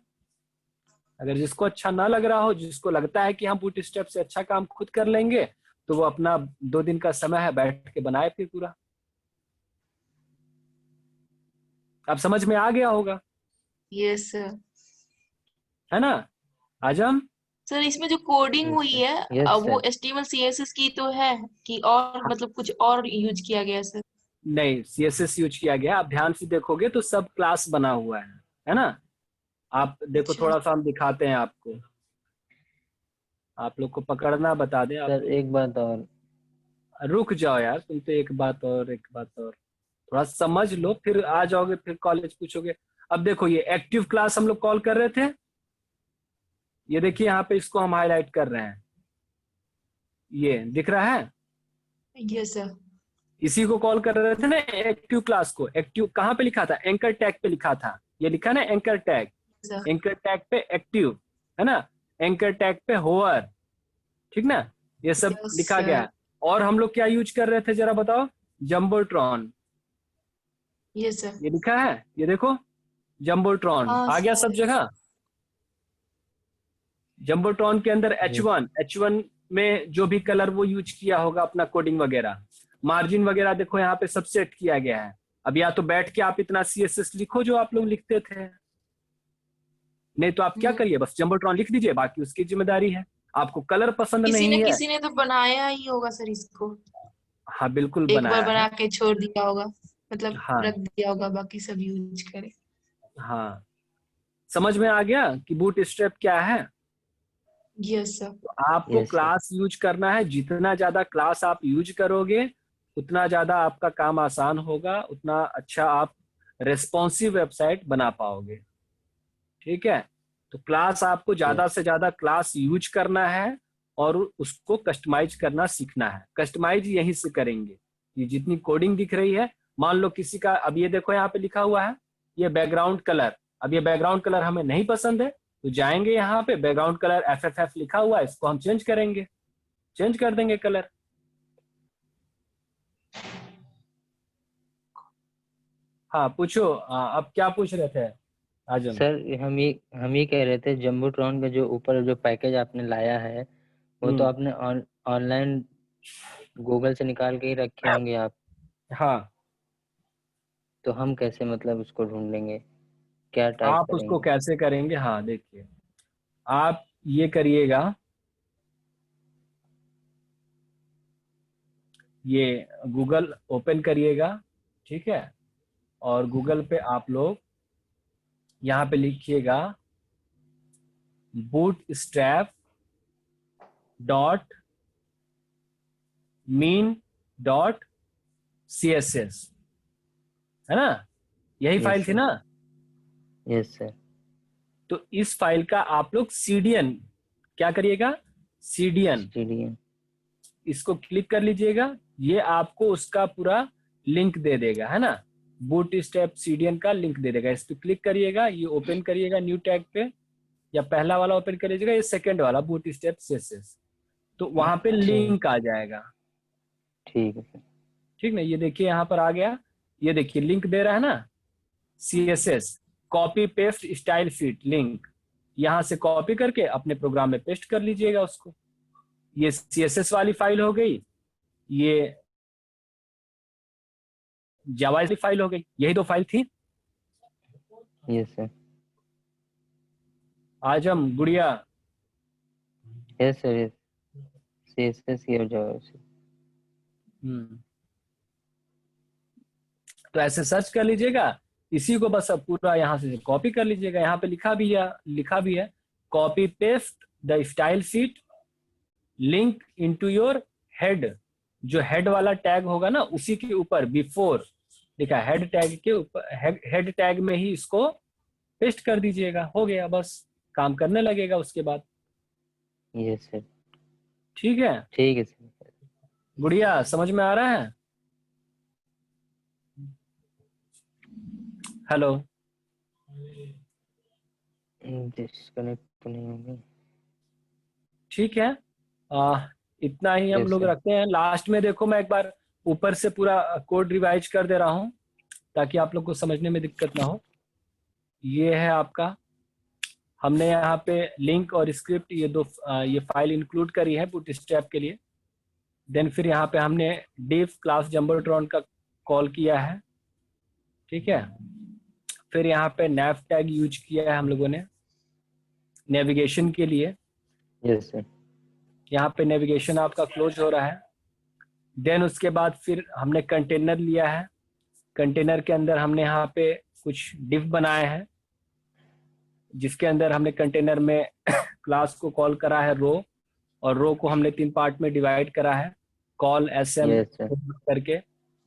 अगर जिसको अच्छा ना लग रहा हो, जिसको लगता है कि हम बूटस्ट्रैप से अच्छा काम खुद कर लेंगे, तो वो अपना 2 दिन का समय है, बैठ के बनाए फिर पूरा। अब समझ में आ गया होगा, Yes sir. है ना आजम? सर इसमें जो कोडिंग Yes, हुई sir. है Yes, वो sir. HTML CSS की तो है कि और मतलब कुछ और यूज किया गया सर? नहीं, CSS यूज किया गया। आप ध्यान से देखोगे तो सब क्लास बना हुआ है ना। आप देखो, अच्छा। थोड़ा सा हम दिखाते हैं आपको, आप लोग को पकड़ना बता दें। आप सर एक बात और, रुक जाओ यार, तुम तो एक बात और थोड़ा समझ लो, फिर आ जाओगे, फिर कॉलेज पूछोगे। अब देखो, ये एक्टिव क्लास हम लोग कॉल कर रहे थे, ये देखिए यहाँ पे इसको हम हाईलाइट कर रहे हैं, ये दिख रहा है, यस सर। इसी को कॉल कर रहे थे ना, एक्टिव क्लास को। एक्टिव कहाँ पे लिखा था? एंकर टैग पे लिखा था, ये लिखा ना anchor tag, sir anchor tag पे एक्टिव, है ना, एंकर टैग पे होवर, ठीक ना, ये सब Yes, लिखा गया sir. है। और हम लोग क्या यूज कर रहे थे जरा बताओ? Jumbotron, yes sir. ये लिखा है, ये देखो जम्बोट्रॉन हाँ आ गया सर। सब जगह। जम्बोट्रॉन के अंदर H1 में जो भी कलर वो यूज किया होगा अपना कोडिंग वगैरह, मार्जिन वगैरह देखो यहाँ पे सब सेट किया गया है। अब या तो बैठ के आप इतना CSS लिखो जो आप लोग लिखते थे, नहीं तो आप क्या करिए, बस जम्बोट्रॉन लिख दीजिए, बाकी उसकी जिम्मेदारी है। आपको कलर पसंद नहीं है, किसी ने तो बनाया ही होगा सर इसको, हाँ बिल्कुल एक बार बनाया है। बना के छोड़ दिया होगा, मतलब हाँ रख दिया होगा, बाकी सब यूज करे। हाँ, समझ में आ गया कि बूटस्ट्रैप क्या है? Yes sir. तो आपको Yes, sir. क्लास यूज करना है, जितना ज्यादा क्लास आप यूज करोगे उतना ज्यादा आपका काम आसान होगा, उतना अच्छा आप रेस्पॉन्सिव वेबसाइट बना पाओगे, ठीक है। तो क्लास आपको ज्यादा से ज्यादा क्लास यूज करना है और उसको कस्टमाइज करना सीखना है। कस्टमाइज यहीं से करेंगे। ये जितनी कोडिंग दिख रही है, मान लो किसी का, अब ये देखो यहाँ पे लिखा हुआ है ये बैकग्राउंड कलर, अब ये बैकग्राउंड कलर हमें नहीं पसंद है, तो जाएंगे यहाँ पे बैकग्राउंड कलर FFF लिखा हुआ है, इसको हम चेंज करेंगे, चेंज कर देंगे कलर। हाँ पूछो, अब क्या पूछ रहे थे आजम? सर हम ये कह रहे थे, जम्बोट्रॉन का जो ऊपर जो पैकेज आपने लाया है वो तो आपने ऑनलाइन गूगल से निकाल के ही रखे होंगे आप, हाँ, तो हम कैसे मतलब उसको ढूंढेंगे, क्या टाइप आप उसको करेंगे? कैसे करेंगे? हाँ देखिए, आप ये करिएगा, ये गूगल ओपन करिएगा, ठीक है, और गूगल पे आप लोग यहाँ पे लिखिएगा bootstrap.mean.css, है ना, यही Yes, फाइल थी sir. ना। Yes sir. तो इस फाइल का आप लोग CDN क्या करिएगा, CDN स्टेडियम। इसको क्लिक कर लीजिएगा, ये आपको उसका पूरा लिंक दे देगा, है ना, बूटस्ट्रैप CDN का लिंक दे देगा। इस पे क्लिक करिएगा, ये ओपन करिएगा न्यू टैग पे, या पहला वाला ओपन करिएगा, ये सेकंड वाला बूटस्ट्रैप CSS, तो वहां पे लिंक आ जाएगा, ठीक है सर। ठीक ना। ये देखिए यहाँ पर आ गया, ये देखिए लिंक दे रहा है ना, CSS copy paste style fit link, यहाँ से कॉपी करके अपने प्रोग्राम में पेस्ट कर लीजिएगा उसको। ये CSS वाली फाइल हो गई, ये जावा वाली फाइल हो गई, यही 2 फाइल थी। Yes sir. आजम गुड़िया, यस सर। यस, CSS की और जावा से। तो ऐसे सर्च कर लीजिएगा, इसी को बस अब पूरा यहाँ से कॉपी कर लीजिएगा। यहाँ पे लिखा भी है copy paste the style sheet link into your head, जो हेड वाला टैग होगा ना उसी के ऊपर बिफोर लिखा है हेड टैग के ऊपर, हेड टैग में ही इसको पेस्ट कर दीजिएगा, हो गया, बस काम करने लगेगा उसके बाद। Yes sir. ठीक है, ठीक है सर। गुड़िया समझ में आ रहा है? हेलो, डिस्कनेक्ट तो नहीं होंगे। ठीक है, इतना ही हम Yes, लोग sir. रखते हैं। लास्ट में देखो मैं एक बार ऊपर से पूरा कोड रिवाइज कर दे रहा हूँ ताकि आप लोग को समझने में दिक्कत ना हो। ये है आपका, हमने यहाँ पे लिंक और स्क्रिप्ट ये फाइल इंक्लूड करी है बूटस्ट्रैप के लिए। देन फिर यहाँ पे हमने div क्लास जंबोट्रॉन का कॉल किया है, ठीक है। फिर यहाँ पे nav टैग यूज किया है हम लोगों ने नेविगेशन के लिए। Yes, sir. यहाँ पे नेविगेशन आपका क्लोज हो रहा है। देन उसके बाद फिर हमने कंटेनर लिया है, कंटेनर के अंदर हमने यहाँ पे कुछ div बनाए हैं, जिसके अंदर हमने कंटेनर में क्लास को कॉल करा है रो, और रो को हमने 3 पार्ट में डिवाइड करा है, कॉल sm Yes, sir. करके।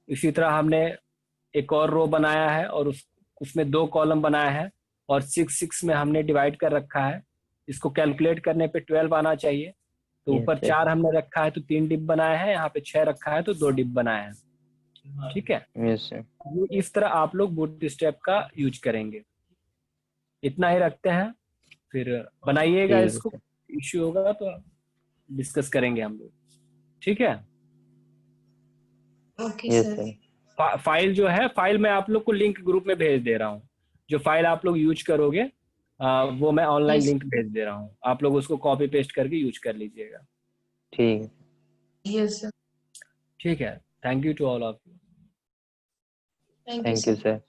इसी तरह हमने एक और रो बनाया है और उसमें 2 कॉलम बनाया है, और 6 में हमने डिवाइड कर रखा है। इसको कैलकुलेट करने पे 12 आना चाहिए, तो Yes, ऊपर sir. 4 हमने रखा है तो 3 डिप बनाए हैं, यहाँ पे 6 रखा है तो 2 डिप बनाए हैं, ठीक है। Yes, sir. ये इस तरह आप लोग बूटस्ट्रैप का यूज करेंगे। इतना ही रखते हैं, फिर बनाइएगा ठीक है इसको, सर। इश्यू होगा तो डिस्कस करेंगे हम लोग, ठीक है। Okay Yes, sir. sir. File जो है, फाइल मैं आप लोग को लिंक ग्रुप में भेज दे रहा हूँ। जो फाइल आप लोग यूज करोगे वो मैं ऑनलाइन Yes. लिंक भेज दे रहा हूँ, आप लोग उसको कॉपी पेस्ट करके यूज कर लीजिएगा, ठीक है। Yes sir. ठीक है। Thank you to all of you. Thank you Thank you, sir. sir.